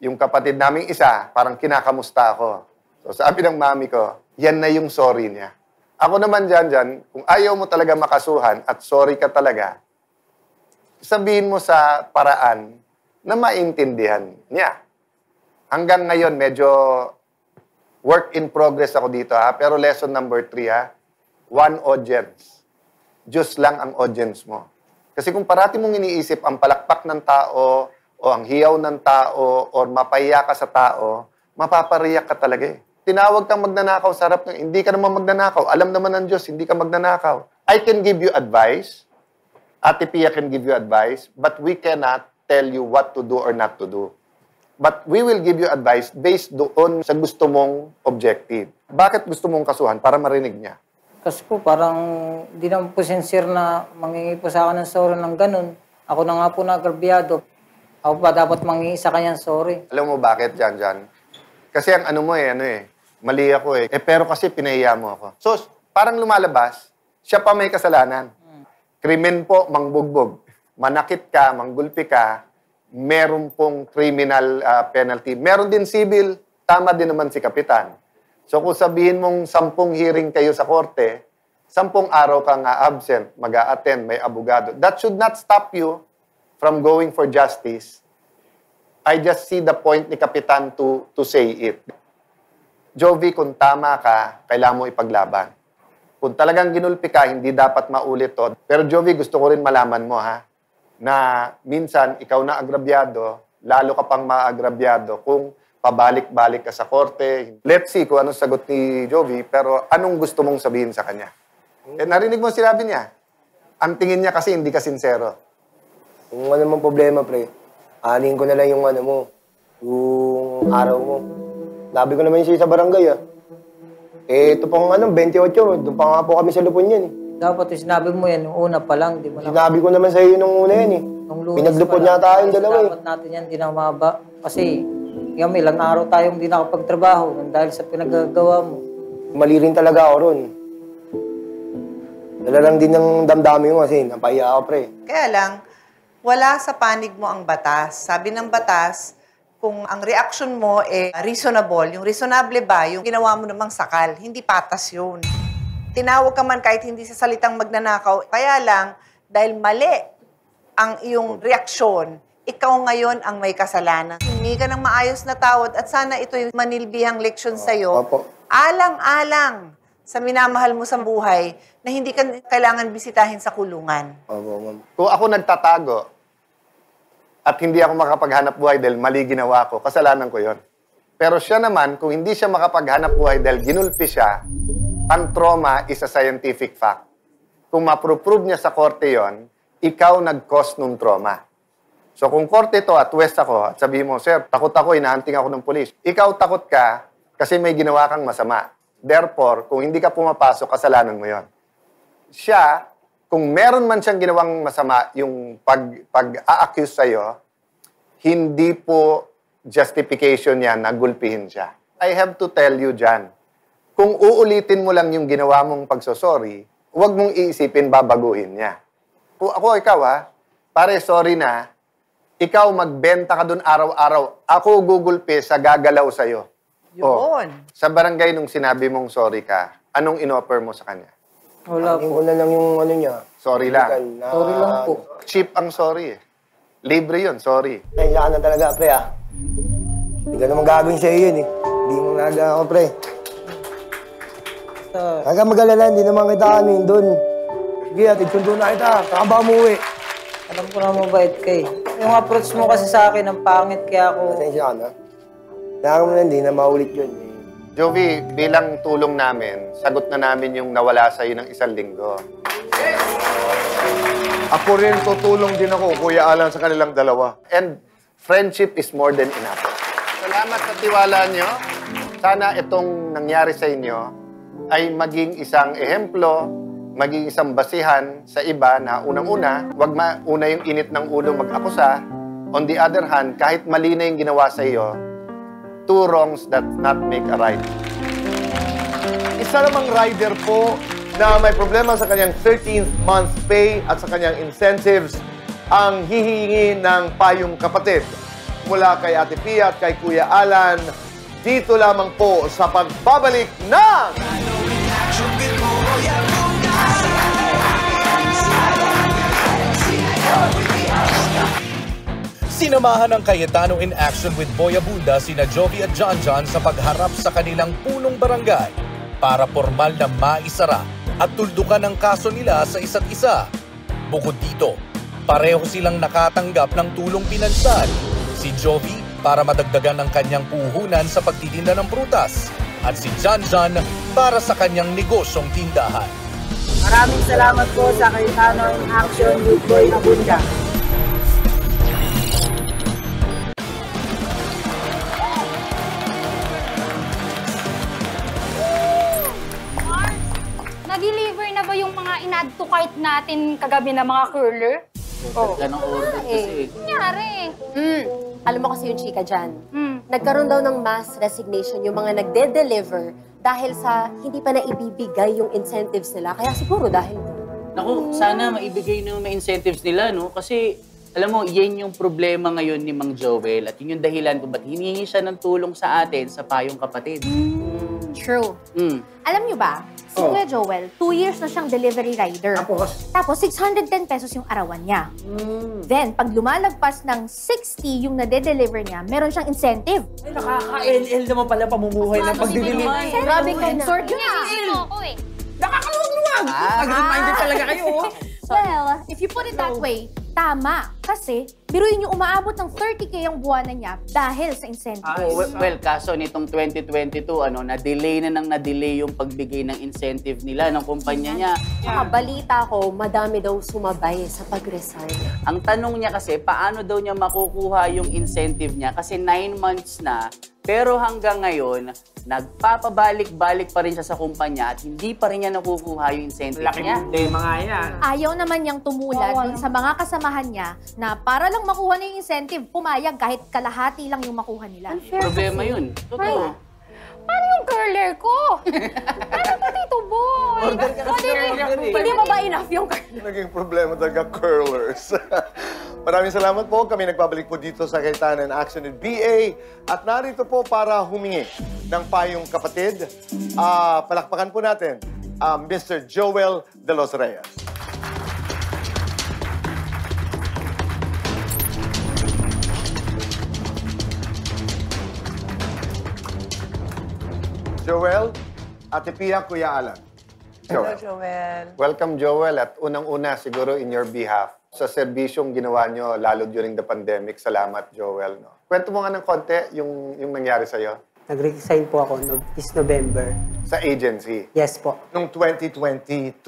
yung kapatid naming isa, parang kinakamusta ako. So sabi ng mami ko, yan na yung sorry niya. Ako naman dyan, kung ayaw mo talaga makasuhan at sorry ka talaga, sabihin mo sa paraan na maintindihan niya. Hanggang ngayon, medyo work in progress ako dito, ha? Pero lesson number 3, ha? One audience. Diyos lang ang audience mo. Kasi kung parati mong iniisip ang palakpak ng tao, o ang hiyaw ng tao, or mapaya ka sa tao, mapapariyak ka talaga eh. Tinawag kang magnanakaw sa harap ng, hindi ka naman magnanakaw. Alam naman ng Diyos, hindi ka magnanakaw. I can give you advice. Ate Pia can give you advice, but we cannot tell you what to do or not to do. But we will give you advice based doon sa gusto mong objective. Bakit gusto mong kasuhan? Para marinig niya. Kasi po, parang di naman po sincere na mangingi po sa akin ng sorry ng ganun. Ako na nga po nagrabyado. Ako pa dapat mangingi sa kanyang sorry. Alam mo bakit, Janjan? Kasi ang ano mo mali ako eh. Pero kasi pinahiya mo ako. So, parang lumalabas, siya pa may kasalanan. Krimen po, mangbugbog. Manakit ka, manggulpi ka, meron pong criminal penalty. Meron din civil, tama din naman si Kapitan. So kung sabihin mong 10 hearing kayo sa korte, 10 araw kang absent, mag-a-attend, may abogado. That should not stop you from going for justice. I just see the point ni Kapitan to say it. Jovi, kung tama ka, kailangan mo ipaglaban. Kung talagang ginulpi ka, hindi dapat maulit to. Pero Jovi, gusto ko rin malaman mo ha, na minsan ikaw na agrabyado, lalo ka pang maagrabyado kung pabalik-balik ka sa korte. Let's see kung anong sagot ni Jovi, pero anong gusto mong sabihin sa kanya? Eh, narinig mo sinabi niya. Ang tingin niya kasi hindi ka sincero. Kung ano mang problema, pre, anin ko na lang yung ano mo, yung araw mo. Labi ko naman siya sa barangay, ah. Eh, ito pang 28, doon pa nga po kami sa Lupon yan, eh. Dapat sinabi mo yan, yung una pa lang, di mo na... Sinabi ko naman sa'yo nung una yan, eh. Pinaglupon niya tayo yung dalawa, eh. Dapat natin yan, di na maba. Kasi, yung ilang araw tayong di nakapagtrabaho dahil sa pinagagawa mo. Mali rin talaga ako ron. Dala lang din ng damdami mo kasi napahiya ako, pre. Kaya lang, wala sa panig mo ang batas. Sabi ng batas, kung ang reaction mo reasonable, yung reasonable ba, yung ginawa mo namang sakal, hindi patas yun. Tinawag ka man kahit hindi sa salitang magnanakaw, kaya lang, dahil mali ang iyong reaksyon, ikaw ngayon ang may kasalanan. Hindi ka ng maayos na tawad at sana ito yung manilbihang leksyon sa'yo. Alang-alang sa minamahal mo sa buhay na hindi ka kailangan bisitahin sa kulungan. Opo, ma'am. Kung ako nagtatago at hindi ako makapaghanap buhay dahil mali ginawa ko, kasalanan ko yon. Pero siya naman, kung hindi siya makapaghanap buhay dahil ginulpi siya, ang trauma is a scientific fact. Kung ma-prove niya sa korte yon, ikaw nag-cause nung trauma. So kung korte ito at west ako, at sabihin mo, sir, takot ako, inahanting ako ng polis. Ikaw takot ka kasi may ginawa kang masama. Therefore, kung hindi ka pumapasok, kasalanan mo yon. Siya, kung meron man siyang ginawang masama, yung pag-a-accuse sa'yo, hindi po justification yan na gulpihin siya. I have to tell you, Jan, kung uulitin mo lang yung ginawa mong pagsosorry, huwag mong iisipin babaguhin niya. Kung ako, ikaw pare, sorry na, ikaw magbenta ka dun araw-araw, ako gugulpi sa gagalaw sa'yo. Yun. Sa barangay nung sinabi mong sorry ka, anong in-offer mo sa kanya? Wala Anin po. ko na lang yung ano niya. Sorry lang. Sorry lang po. Cheap ang sorry eh. Libre yun, sorry. Kaya ka na talaga, pre, ah. Hindi ka naman gagawin sa'yo yun, eh. Hindi mo nagawa ako, pre. Huwag kang mag-alala, hindi naman kita amin doon. Sige, atid sundo na kita. Saka ba umuwi? Alam ko na mabait kay. Yung approach mo kasi sa akin, ang pangit kaya ako... Pasensya ka na. Kaya mo na, hindi na maulit yun. Jovi, bilang tulong namin, sagot na namin yung nawala sa'yo ng 1 linggo. Ako rin tutulong din ako, Kuya Alan, sa kanilang dalawa. And friendship is more than enough. Salamat sa tiwala nyo. Sana itong nangyari sa inyo ay maging isang ehemplo, maging isang basihan sa iba na unang-una, wag mauna yung init ng ulo mag-akusa. On the other hand, kahit mali na yung ginawa sa iyo, 2 wrongs that not make a right. Isa namang rider po na may problema sa kanyang 13th month pay at sa kanyang incentives ang hihingi ng payong kapatid. Mula kay Ate Pia at kay Kuya Alan, dito lamang po sa pagbabalik ng... Sinamahan ng Cayetano in action with Boy Abunda sina Jovi at John John sa pagharap sa kanilang punong barangay para formal na maisara at tuldukan ang kaso nila sa isa't isa. Bukod dito, pareho silang nakatanggap ng tulong pinansyal. Si Jovi para madagdagan ang kanyang puhunan sa pagtitinda ng prutas at si John John para sa kanyang negosyong tindahan. Maraming salamat po sa Cayetano in action with Boy Abunda. Nag-deliver na ba yung mga in-add to cart natin kagabi na mga curler? Ganang order kasi. Nangyari. Alam mo kasi yung chika dyan. Nagkaroon daw ng mass resignation yung mga nagde-deliver dahil sa hindi pa naibibigay yung incentives nila. Kaya siguro dahil Naku, sana maibigay na yung incentives nila, no? Kasi, alam mo, yan yung problema ngayon ni Mang Joel at yun yung dahilan kung ba't hiningi siya ng tulong sa atin sa payong kapatid. True. Alam nyo ba, si Kuya Joel, 2 years na siyang delivery rider. Tapos 610 pesos yung arawan niya. Then, pag lumalagpas ng 60 yung nade-deliver niya, meron siyang incentive. Ay, nakaka-LL naman pala pamumuhay ng pagdidilim. Grabe consort yun. Nakakaluwag-luwag! Agree-minded talaga kayo. Well, if you put it that way, tama. Kasi, biruin yung umaabot ng 30K ang buwanan niya dahil sa incentive. Well, kaso nitong 2022, na-delay yung pagbigay ng incentive nila ng kumpanya niya. Saka balita ko, madami daw sumabay sa pag-resign. Ang tanong niya kasi, paano daw niya makukuha yung incentive niya? Kasi 9 months na, pero hanggang ngayon, nagpapabalik-balik pa rin siya sa kumpanya at hindi pa rin niya nakukuha yung incentive niya. Laking mga yan. Ayaw naman niyang tumulad dun sa mga kasamahan niya na para lang makuha na yung incentive, pumayag kahit kalahati lang yung makuha nila. Problema yun. Totoo. Paano yung curler ko? Paano pa dito, boy? Hindi mo ba enough yung curler? Naging problema talaga, curlers. Maraming salamat po. Kami nagbabalik po dito sa Kaitanan Action with BA. At narito po para humingi ng payong kapatid. Palakpakan po natin Mr. Joel De Los Reyes. Joel, Ate Pia, Kuya Alan. Hello, Joel. Welcome, Joel. At unang-una, siguro in your behalf, sa serbisyong ginawa nyo, lalo during the pandemic. Salamat, Joel. No? Kwento mo nga ng konti yung nangyari sa'yo. Nag-resign po ako this November. Sa agency? Yes po. Nung 2022?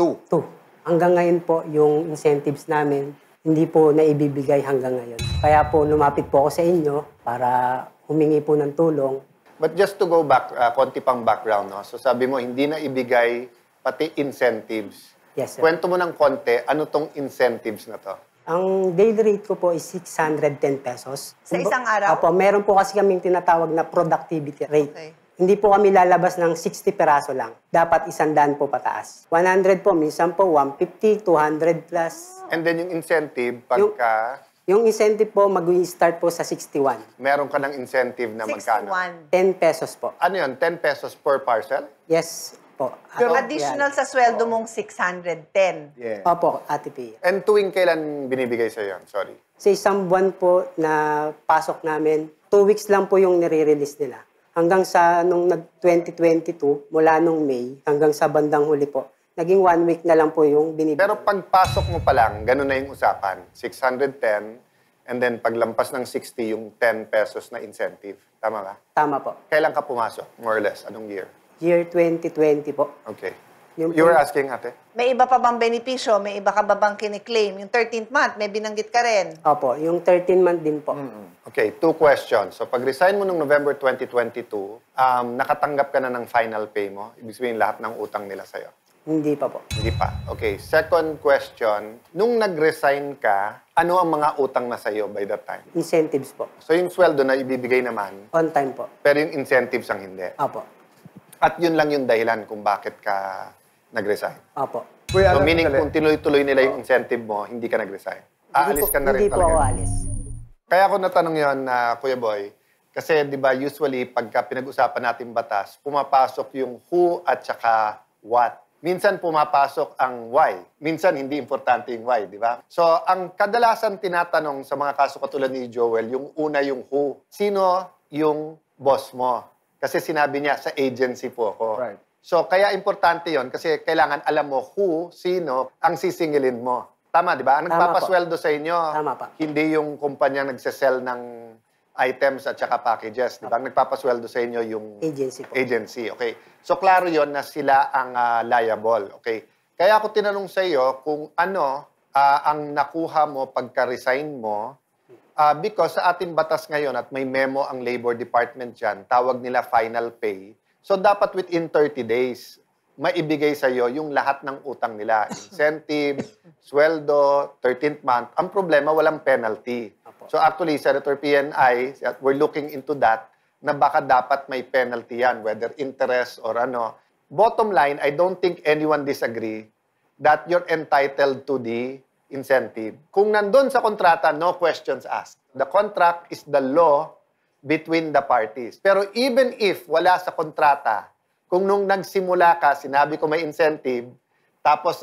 Hanggang ngayon po, yung incentives namin, hindi po naibibigay hanggang ngayon. Kaya po, lumapit po ako sa inyo para humingi po ng tulong. But just to go back, konti pang background, no? So sabi mo, hindi na ibigay pati incentives. Yes, sir. Kwento mo ng konti, ano tong incentives na to? Ang daily rate ko po is 610 pesos. Sa isang araw? Apo, meron po kasi kaming tinatawag na productivity rate. Okay. Hindi po kami lalabas ng 60 peraso lang. Dapat 100 po pataas. 100 po, minsan po 150, 200 plus. And then yung incentive, pagka... Yung incentive po, mag-start po sa 61. Meron ka ng incentive na magkano? 10 pesos po. Ano yun? 10 pesos per parcel? Yes po. Pero additional sa sweldo mong 610. Yeah. Opo, Ate Pia. And tuwing kailan binibigay sa'yo yun? Sorry. Sa isang buwan po na pasok namin, 2 weeks lang po yung nire-release nila. Hanggang sa nung 2022, mula nung May, hanggang sa bandang huli po, naging 1 week na lang po yung binibigay. Pero pagpasok mo pa lang, ganun na yung usapan. 610, and then paglampas ng 60, yung 10 pesos na incentive. Tama ba? Tama po. Kailan ka pumasok? More or less. Anong year? Year 2020 po. Okay. Yung You were asking, ate? May iba pa bang benepisyo? May iba ka ba bang kiniklaim? Yung 13th month, may binanggit ka rin. Opo, yung 13 month din po. Okay, 2 questions. So, pag-resign mo noong November 2022, nakatanggap ka na ng final pay mo? Ibig sabihin, lahat ng utang nila sa'yo? Hindi pa po. Hindi pa. Okay, second question. Nung nag-resign ka, ano ang mga utang na sa'yo by that time? Incentives po. So, yung sweldo na ibibigay naman, On time po. pero yung incentives ang hindi. Opo. At yun lang yung dahilan kung bakit ka nag-resign. Opo. So, meaning kung tuloy-tuloy nila yung incentive mo, hindi ka nag-resign. Aalis ka na rin Hindi po talaga. ako alis. Kaya ako natanong yon na Kuya Boy, kasi di ba usually pagka pinag-usapan natin batas, pumapasok yung who at saka what. Minsan pumapasok ang why. Minsan hindi importante yung why, di ba? So, ang kadalasan tinatanong sa mga kaso katulad ni Joel, yung una yung who. Sino yung boss mo? Kasi sinabi niya, sa agency po ako. Right. So, kaya importante yon kasi kailangan alam mo who, sino, ang sisingilin mo. Tama, di ba? Ang nagpapasweldo sa inyo, hindi yung kumpanya nagsesell ng items at saka packages, di ba? Ang nagpapasweldo sa inyo yung agency po. Agency, okay. So, klaro yon na sila ang liable, okay. Kaya ako tinanong sa iyo kung ano ang nakuha mo pagka-resign mo because sa ating batas ngayon at may memo ang Labor Department dyan, tawag nila final pay. So, dapat within 30 days, maibigay sa iyo yung lahat ng utang nila. Incentive, sweldo, 13th month. Ang problema, walang penalty. So actually, Senator PNI, we're looking into that na baka dapat may penalty yan, whether interest or ano. Bottom line, I don't think anyone disagree that you're entitled to the incentive. Kung nandun sa kontrata, no questions asked. The contract is the law between the parties. Pero even if wala sa kontrata, kung nung nagsimula ka, sinabi ko may incentive, tapos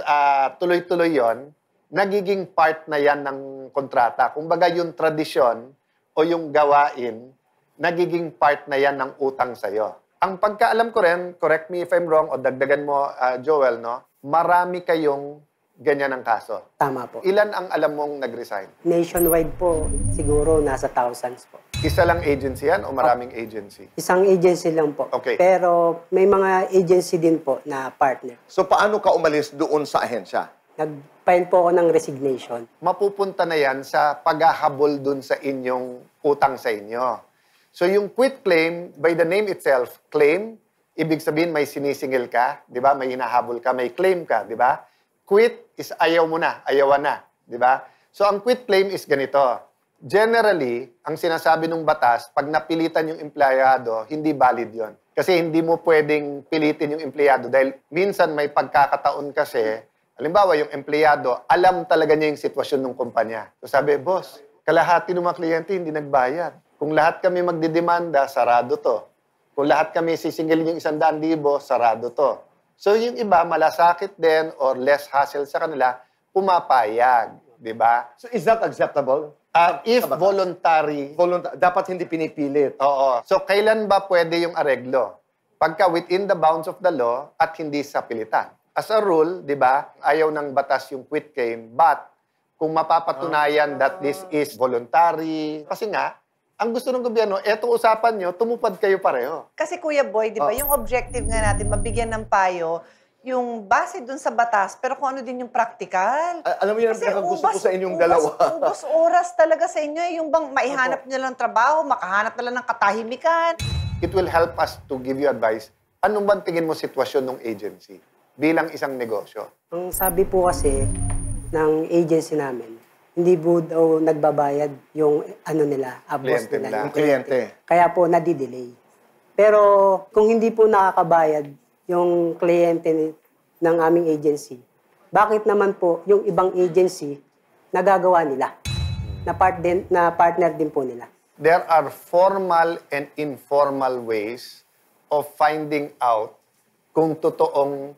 tuloy-tuloy yon, nagiging part na yan ng kontrata. Kumbaga yung tradisyon o yung gawain, nagiging part na yan ng utang sa'yo. Ang pagkaalam ko rin, correct me if I'm wrong, o dagdagan mo, Joel, no? Marami kayong ganyan ang kaso. Tama po. Ilan ang alam mong nag-resign? Nationwide po, siguro nasa thousands po. Isa lang agency yan o maraming agency? Isang agency lang po. Okay. Pero may mga agency din po na partner. So paano ka umalis doon sa ahensya? Nag-file po ako ng resignation. Mapupunta na yan sa paghahabol dun sa inyong utang sa inyo. So yung quit claim, by the name itself, claim, ibig sabihin may sinisingil ka, di ba? May hinahabol ka, may claim ka, di ba? Quit is ayaw mo na, ayawan na, di ba? So ang quit claim is ganito. Generally, ang sinasabi ng batas, pag napilitan yung empleyado, hindi valid yon. Kasi hindi mo pwedeng pilitin yung empleyado dahil minsan may pagkakataon kasi, halimbawa yung empleyado, alam talaga niya yung sitwasyon ng kumpanya. So sabi, boss, kalahati ng mga kliyente hindi nagbayad. Kung lahat kami magdidemanda, sarado to. Kung lahat kami sisingilin yung 100,000, sarado to. So yung iba, malasakit din or less hassle sa kanila, pumapayag. Di ba? So is that acceptable? If voluntary. Dapat hindi pinipilit. Oo. So kailan ba pwede yung areglo? Pagka within the bounds of the law at hindi sa pilitan. As a rule, di ba, ayaw ng batas yung quit claim, but kung mapapatunayan that this is voluntary, kasi nga, ang gusto ng gobyerno, eto usapan nyo, tumupad kayo pareho. Kasi Kuya Boy, di ba, yung objective nga natin, mabigyan ng payo, yung base dun sa batas, pero kung ano din yung practical. Alam mo yan, gusto ko sa inyong dalawa. Ubos oras talaga sa inyo, yung bang maihanap nyo lang trabaho, makahanap na lang ng katahimikan. It will help us to give you advice. Anong bang tingin mo sitwasyon ng agency bilang isang negosyo? Ang sabi po kasi ng agency namin, hindi po daw nagbabayad yung ano nila, boss nila. Yung kliyente. Kaya po nadidelay. Pero kung hindi po nakakabayad yung kliyente ng aming agency, bakit naman po yung ibang agency nagagawa nila? Na partner din po nila. There are formal and informal ways of finding out kung totoong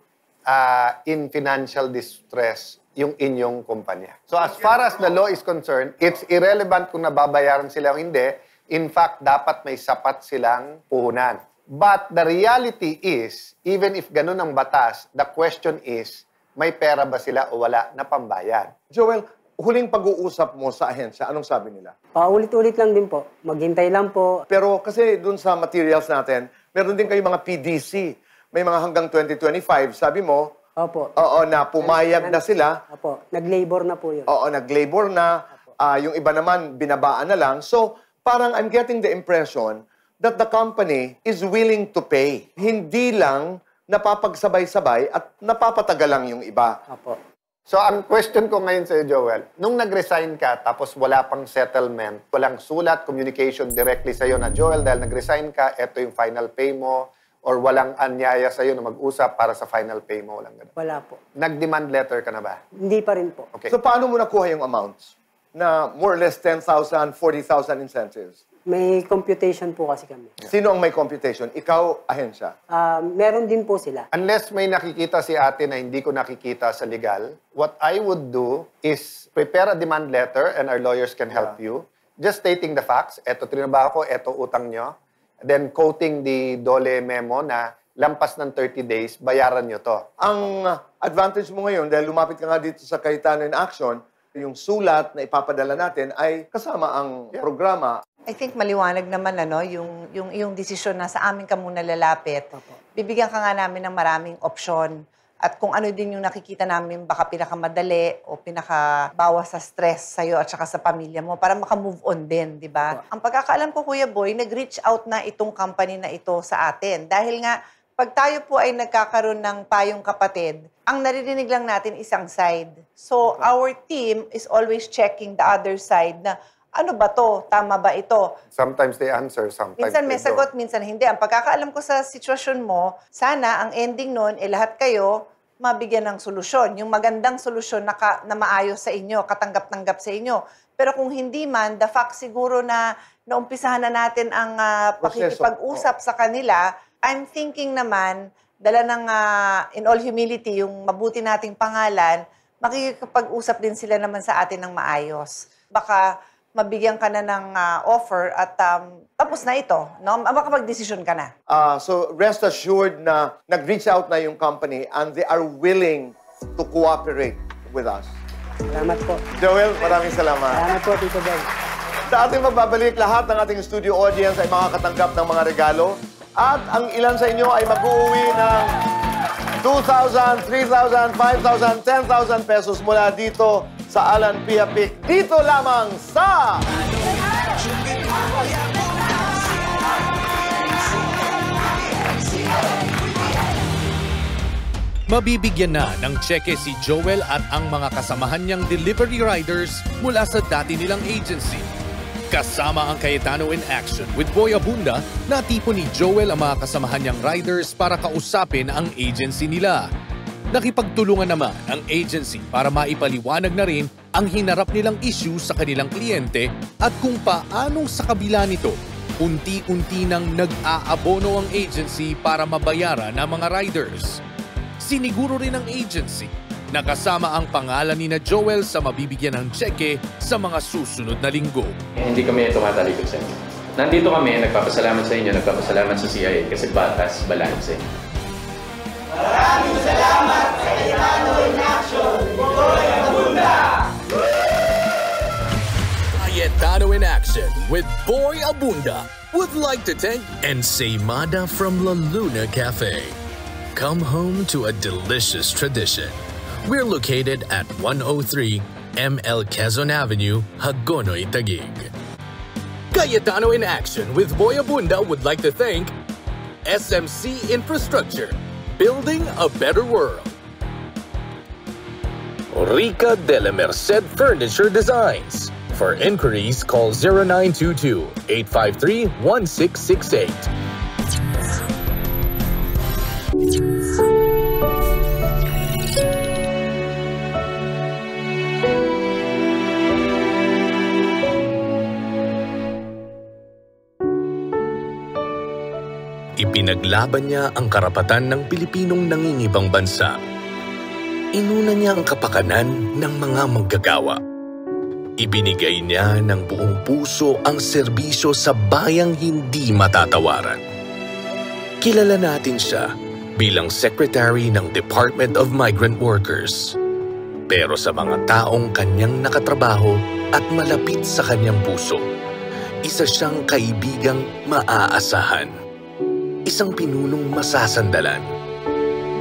in financial distress yung inyong kumpanya. So as far as the law is concerned, it's irrelevant kung nababayaran sila o hindi. In fact, dapat may sapat silang puhunan. But the reality is, even if ganun ang batas, the question is, may pera ba sila o wala na pambayad? Joel, huling pag-uusap mo sa ahensya, anong sabi nila? Paulit-ulit lang din po. Maghintay lang po. Pero kasi dun sa materials natin, meron din kayo mga PDC. May mga hanggang 2025. Sabi mo, opo. Oo, na pumayag na sila. Opo, nag-labor na po yun. Oo, nag-labor na. Yung iba naman, binabaan na lang. So, parang I'm getting the impression that the company is willing to pay. Hindi lang napapagsabay-sabay at napapatagal lang yung iba. Opo. So, ang question ko ngayon sa'yo, Joel, nung nag-resign ka, tapos wala pang settlement, walang sulat, communication directly sa'yo na, Joel, dahil nag-resign ka, eto yung final pay mo, or walang anyaya sa'yo na mag-usap para sa final pay mo, walang ganun. Wala po. Nag-demand letter ka na ba? Hindi pa rin po. Okay. So, paano mo nakuha yung amounts? Na more or less 10,000, 40,000 incentives? May computation po kasi kami. Sino ang may computation? Ikaw, ahensya? Meron din po sila. Unless may nakikita si ate na hindi ko nakikita sa legal, what I would do is prepare a demand letter and our lawyers can help you. Just stating the facts. Eto trinabaho ko, eto utang nyo. Then quoting the DOLE memo na lampas ng 30 days, bayaran nyo to. Ang advantage mo ngayon, dahil lumapit ka nga dito sa Cayetano in Action, yung sulat na ipapadala natin ay kasama ang programa. I think maliwanag naman yung desisyon na sa amin ka muna lalapit. Bibigyan ka nga namin ng maraming opsyon. At kung ano din yung nakikita namin baka pinakamadali o pinakabawas sa stress sa'yo at saka sa pamilya mo para maka-move on din, di ba? Ang pagkakaalam ko, Kuya Boy, nag-reach out na itong company na ito sa atin. Dahil nga, pag tayo po ay nagkakaroon ng payong kapatid, ang naririnig lang natin isang side. So, our team is always checking the other side na ano ba to? Tama ba ito? Sometimes they answer, sometimes Minsan may they don't. sagot, minsan hindi. Ang pagkakaalam ko sa sitwasyon mo, sana ang ending nun, lahat kayo mabigyan ng solusyon. Yung magandang solusyon na maayos sa inyo, katanggap-tanggap sa inyo. Pero kung hindi man, the fact siguro na naumpisahan na natin ang pakikipag-usap sa kanila, I'm thinking naman, dala ng, in all humility, yung mabuti nating pangalan, makikipag-usap din sila naman sa atin ng maayos. Baka mabigyan ka na ng offer at tapos na ito, no? Makapag-desisyon ka na. So rest assured na nag-reach out na yung company and they are willing to cooperate with us. Salamat po. Joel, maraming salamat. Salamat po, Tito Ben. Sa ating magbabalik, lahat ng ating studio audience ay makakatanggap ng mga regalo at ang ilan sa inyo ay mag-uuwi ng 2,000, 3,000, 5,000, 10,000 pesos mula dito sa Alan Pia Pic. Dito lamang sa... Mabibigyan na ng tseke si Joel at ang mga kasamahan niyang delivery riders mula sa dati nilang agency. Kasama ang Cayetano in Action with Boy Abunda, natipon ni Joel ang mga kasamahan niyang riders para kausapin ang agency nila. Nakipagtulungan naman ang agency para maipaliwanag na rin ang hinarap nilang issue sa kanilang kliyente at kung paanong sa kabila nito, unti-unti nang nag-aabono ang agency para mabayaran ang mga riders. Siniguro rin ng agency na kasama ang pangalan ni na Joel sa mabibigyan ng tseke sa mga susunod na linggo. Hindi kami tumatalikod sa inyo. Nandito kami, nagpapasalamat sa inyo, nagpapasalamat sa CIA kasi batas, balanse. Maraming salamat sa Cayetano in Action, Boy Abunda! Cayetano in Action with Boy Abunda would like to thank Ensaymada from La Luna Cafe. Come home to a delicious tradition. We're located at 103 ML Quezon Avenue, Hagonoy, Taguig. Cayetano in Action with Boy Abunda would like to thank SMC Infrastructure, building a better world. Rica de la Merced Furniture Designs. For inquiries, call 0922-853-1668. Ipinaglaban niya ang karapatan ng Pilipinong nangingibang bansa. Inuna niya ang kapakanan ng mga manggagawa. Ibinigay niya ng buong puso ang serbisyo sa bayang hindi matatawaran. Kilala natin siya bilang Secretary ng Department of Migrant Workers. Pero sa mga taong kanyang nakatrabaho at malapit sa kanyang puso, isa siyang kaibigang maaasahan. Isang pinunong masasandalan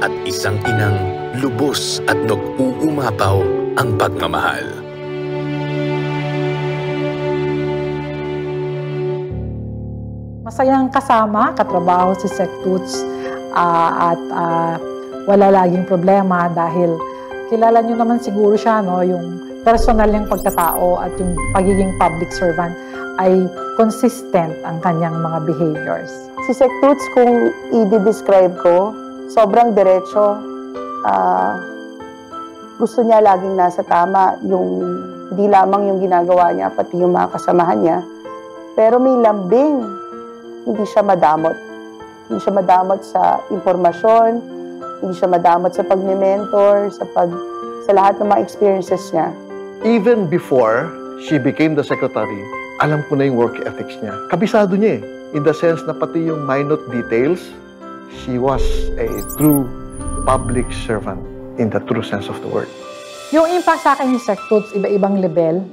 at isang inang lubos at nag-uumapaw ang pagmamahal. Masayang kasama, katrabaho si Sec Toots at wala laging problema dahil kilala nyo naman siguro siya, no, yung personal niyang pagkatao at yung pagiging public servant ay consistent ang kanyang mga behaviors. Si Sec Toots, kung i-describe ko, sobrang diretso. Gusto niya laging nasa tama, yung hindi lamang yung ginagawa niya, pati yung mga kasamahan niya. Pero may lambing, hindi siya madamot. Hindi siya madamot sa impormasyon, hindi siya madamot sa pag-mentor, sa lahat ng mga experiences niya. Even before she became the secretary, alam ko na yung work ethics niya. Kabisado niya eh. In the sense na pati yung minute details, she was a true public servant in the true sense of the word. Yung impact sa akin ni Sec Toots, iba-ibang level.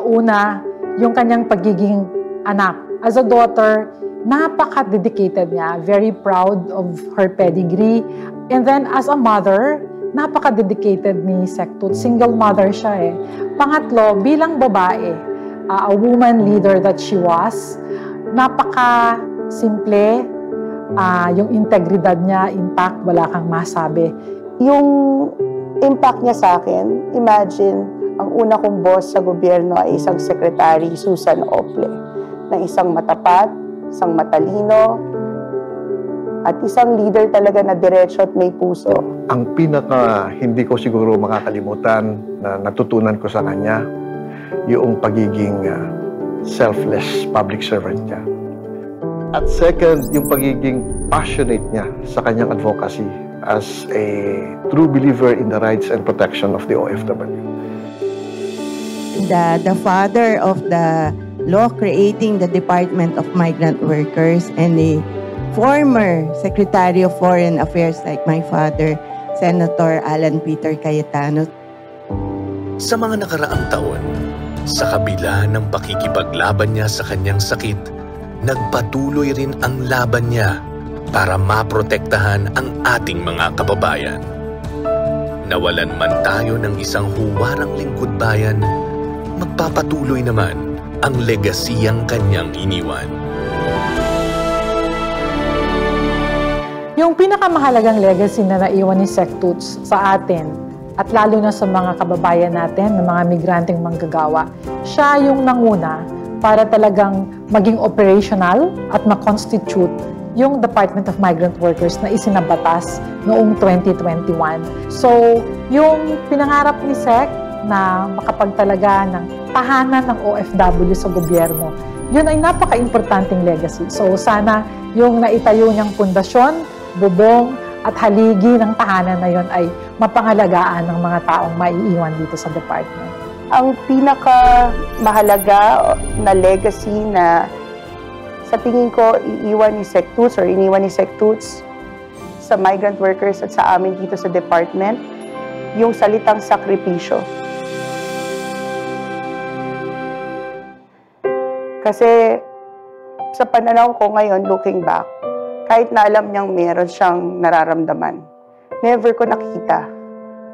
Una, yung kanyang pagiging anak. As a daughter, napaka-dedicated niya, very proud of her pedigree. And then as a mother, napaka-dedicated ni Sec Toots. Single mother siya eh. Pangatlo, bilang babae, a woman leader that she was, napaka-simple, yung integridad niya, intact, wala kang masabi. Yung impact niya sa akin, imagine, Ang una kong boss sa gobyerno ay isang Secretary, Susan Ople, na isang matapat, isang matalino, at isang leader talaga na diretso at may puso. Ang pinaka hindi ko siguro makakalimutan na natutunan ko sa kanya, yung pagiging selfless public servant niya. At second, yung pagiging passionate niya sa kanyang advocacy as a true believer in the rights and protection of the OFW. The father of the law creating the Department of Migrant Workers and the former Secretary of Foreign Affairs like my father, Senator Alan Peter Cayetano. Sa mga nakaraang taon, sa kabila ng pakikipaglaban niya sa kanyang sakit, nagpatuloy rin ang laban niya para maprotektahan ang ating mga kababayan. Nawalan man tayo ng isang huwarang lingkod bayan, magpapatuloy naman ang legasiyang kanyang iniwan. Yung pinakamahalagang legacy na naiwan ni Sec. Toots sa atin, at lalo na sa mga kababayan natin, ng mga migranteng manggagawa, siya yung nanguna para talagang maging operational at ma-constitute yung Department of Migrant Workers na isinabatas noong 2021. So, yung pinangarap ni Sec na makapagtalaga ng tahanan ng OFW sa gobyerno, yun ay napaka-importanting legacy. So, sana yung naitayo niyang pundasyon, bubong, at haligi ng tahanan na yun ay mapangalagaan ng mga taong maiiwan dito sa department. Ang pinakamahalaga na legacy na sa tingin ko iiwan ni Sec. Toots or iniwan ni Sec. Toots sa migrant workers at sa amin dito sa department, yung salitang sakripisyo. Kasi sa pananaw ko ngayon, looking back, kahit na alam niyang meron siyang nararamdaman, never ko nakita,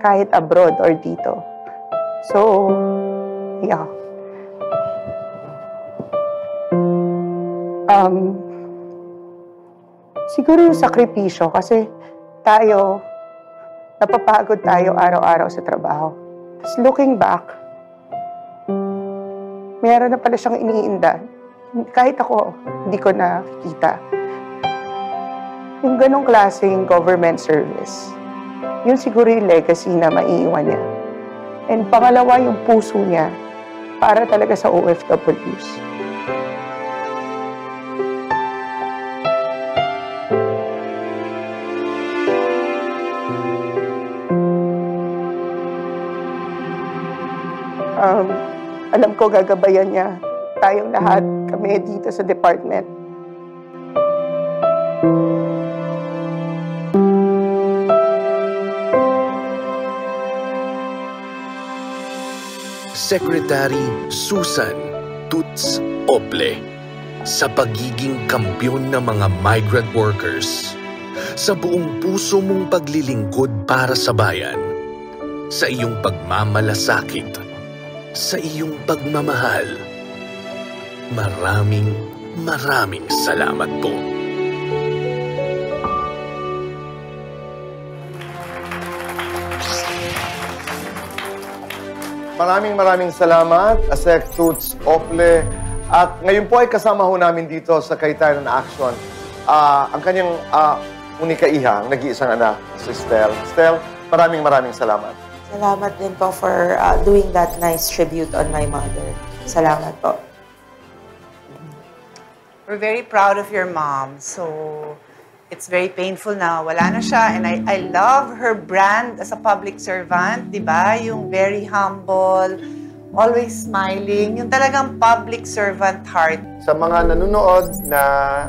kahit abroad or dito. So, yeah. Siguro yung sakripisyo kasi tayo, napapagod tayo araw-araw sa trabaho. Tapos looking back, meron na pala siyang iniinda. Kahit ako, hindi ko nakikita. Yung ganong klaseng government service, yun siguro yung legacy na maiiwan niya. And pangalawa, yung puso niya para talaga sa OFWs. Alam ko gagabayan niya tayong lahat, kami dito sa department. Secretary Susan Toots Ople sa pagiging kampyon ng mga migrant workers, sa buong puso mong paglilingkod para sa bayan, sa iyong pagmamalasakit, sa iyong pagmamahal. Maraming salamat po. Maraming salamat, Sec. Toots Ople. At ngayon po ay kasama ho namin dito sa Cayetano na Action ang kanyang unika iha, ang nag-iisang anak, si Stel. Stel, maraming salamat. Salamat din po for doing that nice tribute on my mother. Salamat po. We're very proud of your mom. So, it's very painful na wala na siya. And I love her brand as a public servant, di ba? Yung very humble, always smiling, yung talagang public servant heart. Sa mga nanonood na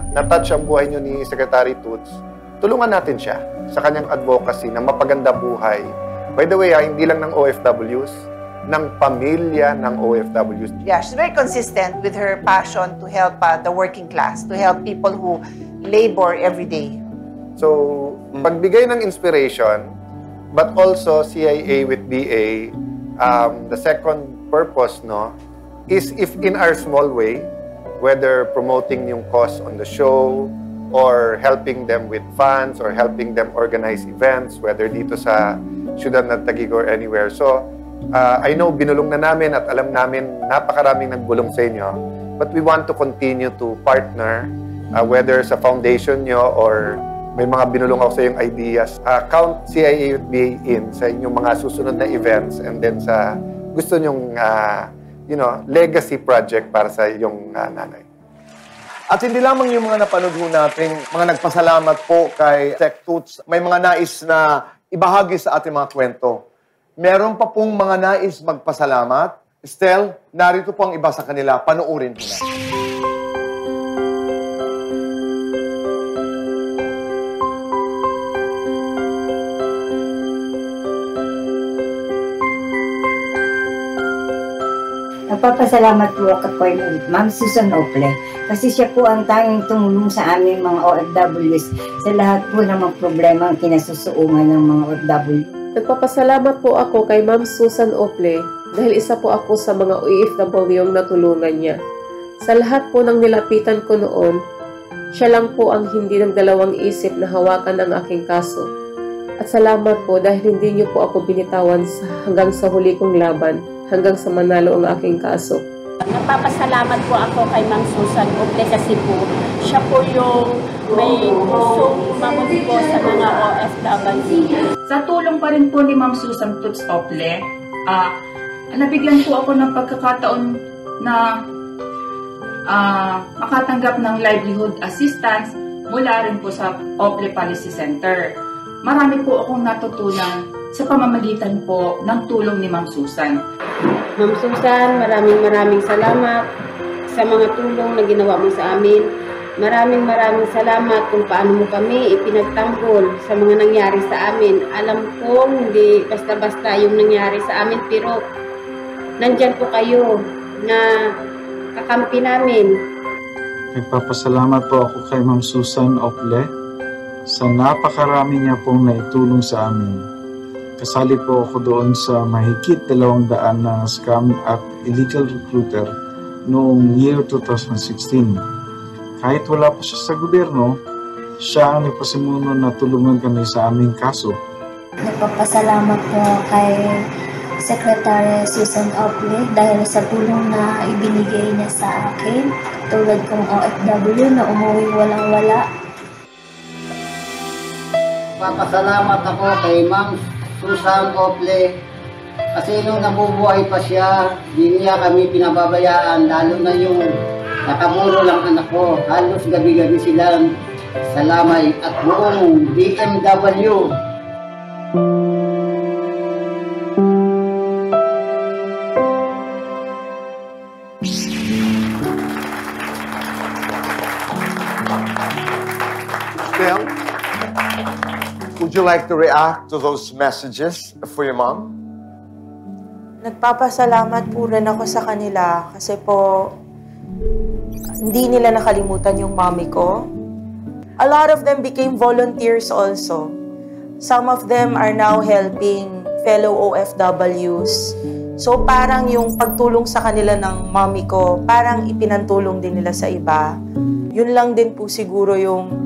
na-touch ang buhay niyo ni Secretary Toots, tulungan natin siya sa kanyang advocacy na mapaganda buhay. By the way, hindi lang ng OFWs, ng pamilya ng OFWs. Yeah, she's very consistent with her passion to help the working class, to help people who labor every day. So, pagbigay ng inspiration, but also CIA with BA, the second purpose, no, is if in our small way, whether promoting yung cause on the show, or helping them with funds, or helping them organize events, whether dito sa Ciudad ng Taguig or anywhere. So, I know binulong na namin at alam namin napakaraming nagbulong sa inyo. But we want to continue to partner, whether sa foundation nyo or may mga binulong ako sa yung ideas. Count CIA-UTBA in sa inyong mga susunod na events and then sa gusto nyong legacy project para sa iyong nanay. At hindi lamang yung mga napanood ho natin, mga nagpasalamat po kay Sec Toots, may mga nais na ibahagi sa ating mga kwento. Meron pa pong mga nais magpasalamat. Estel, narito po ang iba sa kanila. Panuurin po na. Nagpapasalamat po ako kay Ma'am Susan Ople kasi siya po ang tanging tumulong sa aming mga OFWs sa lahat po ng mga problema ang kinasusuungan ng mga OFW. Nagpapasalamat po ako kay Ma'am Susan Ople dahil isa po ako sa mga OFW ang natulungan niya. Sa lahat po ng nilapitan ko noon, siya lang po ang hindi nagdalawang isip na hawakan ang aking kaso. At salamat po dahil hindi niyo po ako binitawan hanggang sa huli kong laban, hanggang sa manalo ang aking kaso. Nagpapasalamat po ako kay Ma'am Susan Ople kasi po siya po yung may pusong mabuti po sa mga OFW. Sa tulong pa rin po ni Ma'am Susan Toots Ople, nabigyan po ako ng pagkakataon na makatanggap ng livelihood assistance mula rin po sa Ople Policy Center. Marami po akong natutunan sa pamamagitan po ng tulong ni Ma'am Susan. Ma'am Susan, maraming salamat sa mga tulong na ginawa mo sa amin. Maraming salamat kung paano mo kami ipinagtanggol sa mga nangyari sa amin. Alam ko hindi basta-basta yung nangyari sa amin, pero nandyan po kayo na kakampi namin. Nagpapasalamat po ako kay Ma'am Susan Ople sa napakarami niya pong naitulong sa amin. Kasali po ako doon sa mahigit 200 na scam at illegal recruiter noong year 2016. Kahit wala pa siya sa gobyerno, siya ang nagpasimuno na tulungan kami sa aming kaso. Nagpapasalamat po kay Secretary Susan Ople dahil sa tulong na ibinigay niya sa akin, tulad kong OFW na umuwi walang-wala. Papasalamat ako kay Ma'am Susan Ople kasi nung nabubuhay pa siya, di niya kami pinababayaan, lalo na yung nakamuro lang anak ko. Halos gabi-gabi silang sa lamay at buong BMW. Phil, would you like to react to those messages for your mom? Nagpapasalamat po rin ako sa kanila kasi po hindi nila nakalimutan yung mommy ko. A lot of them became volunteers also. Some of them are now helping fellow OFWs. So parang yung pagtulong sa kanila ng mommy ko, parang ipinantulong din nila sa iba. Yun lang din po siguro yung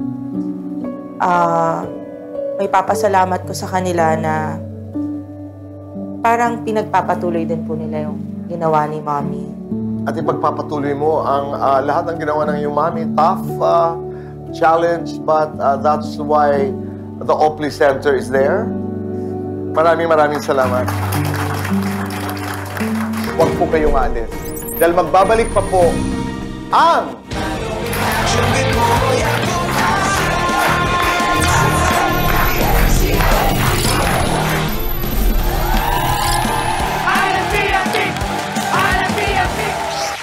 may papasalamat ko sa kanila na parang pinagpapatuloy din po nila yung ginawa ni mommy. At ipagpapatuloy mo ang lahat ng ginawa ng iyong mommy. Tough challenge, but that's why the Ople Center is there. Maraming salamat. Huwag po kayong aalis. Dahil magbabalik pa po ang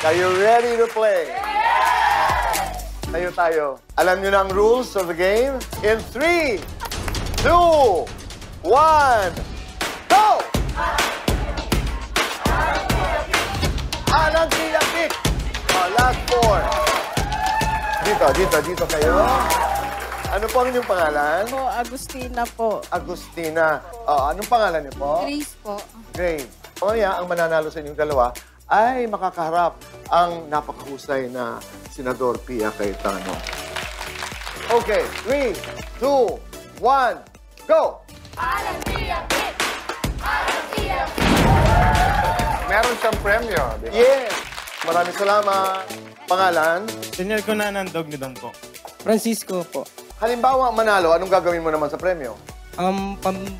Are you ready to play? Tayo. Alam niyo na ang rules of the game? In 3, 2, 1, go! Alang Piyapik! Last 4. Dito kayo. Ano po ang inyong pangalan? Po, Agustina po. Agustina. Anong pangalan niyo po? Grace po. Grace. Mamaya, ang mananalo sa inyong dalawa ay makakaharap ang napakahusay na Senador Pia Cayetano. Okay, 3, 2, 1, go! Alang Pia Pik! Alang Pia Pik! meron siyang premyo. Di ba? Yes! Maraming salamat. Pangalan? Senior ko na ng dog ni Don po. Francisco po. Halimbawa, manalo, anong gagawin mo naman sa premyo?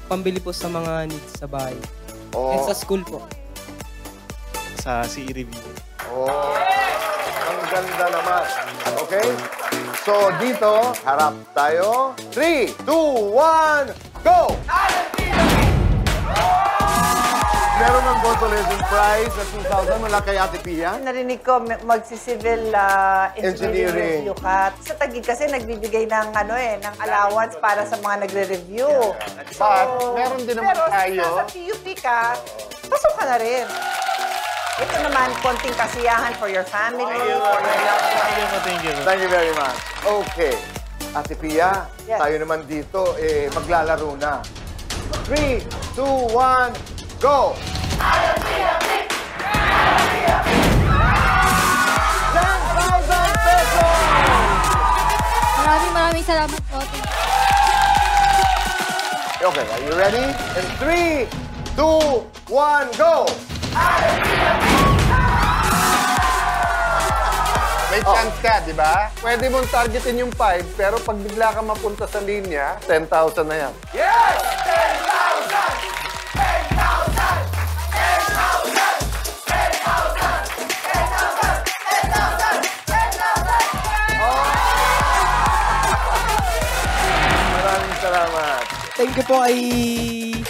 Pambili po sa mga needs sa bahay. Oh. And sa school po. Sa CE review. Oh, ang ganda naman. Okay? So, dito, harap tayo. 3, 2, 1, go! Meron ng consolation prize na 2,000 mula kay Ate Pia. Narinig ko magsi-civil engineering review ka. Sa Taguig kasi nagbibigay ng ng allowance para sa mga nagre-review. But, meron din naman tayo. Pero sa PUP ka, pasok ka na rin. Ito naman, konting kasiyahan for your family. Thank you. Thank you very much. Okay. Ate Pia, Yes. tayo naman dito, maglalaro na. 3, 2, 1, go! 10,000 pesos! Maraming salamat po. Okay, are you ready? In 3, 2, 1, go! May chance ka, di ba? Pwede mong targetin yung 5, pero pag bigla ka mapunta sa linya, 10,000 na yan. Yes! 10,000! Maraming salamat. Thank you po kay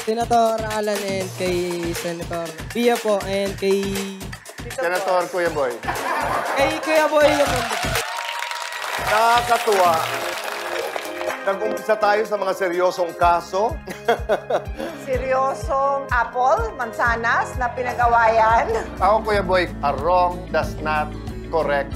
Senator Alan and kay Senator Pia po and kay Senator Kuya Boy. Kay Kuya Boy po. Nakakatuwa. Nag-umpisa tayo sa mga seryosong kaso. Seryosong apple, mansanas na pinag-awayan. Ako, Kuya Boy, a wrong does not correct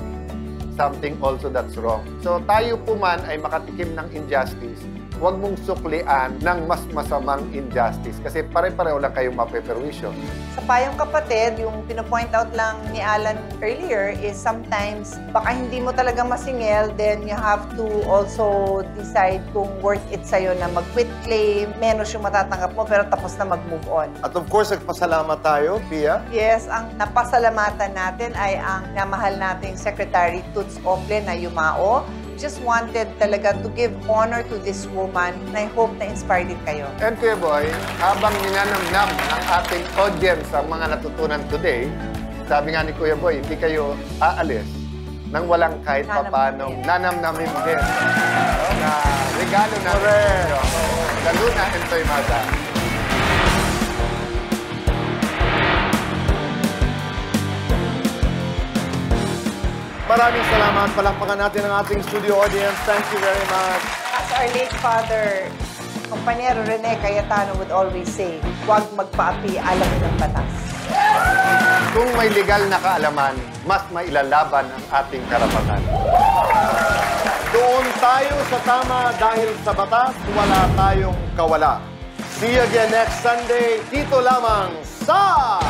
something also that's wrong. So tayo po man ay makatikim ng injustice, huwag mong suklian ng mas masamang injustice kasi pare-pareho lang kayong mapeperwisyo. Sa payong kapatid, yung pinapoint out lang ni Alan earlier is sometimes baka hindi mo talaga masingil, then you have to also decide kung worth it sa'yo na mag-quit claim, menos yung matatanggap mo pero tapos na mag-move on. At of course, nagpasalamat tayo, Pia. Yes, ang napasalamatan natin ay ang namahal nating Secretary Toots Ople na yumao. Just wanted talaga to give honor to this woman na I hope na inspired din kayo. And Kuya Boy, habang ninanamnam ng ating audience ang mga natutunan today, sabi nga ni Kuya Boy, hindi kayo aalis nang walang kahit papanong nanamnamin din. Na regalo na rin. Lalo na Entoy Mada. Maraming salamat. Palakpakan natin ang ating studio audience. Thank you very much. As our late father, Compañero Rene Cayetano would always say, huwag magpaapi, alamin ng batas. Kung may legal na kaalaman, mas mailalaban ang ating karapatan. Doon tayo sa tama dahil sa batas, wala tayong kawala. See you again next Sunday, dito lamang sa...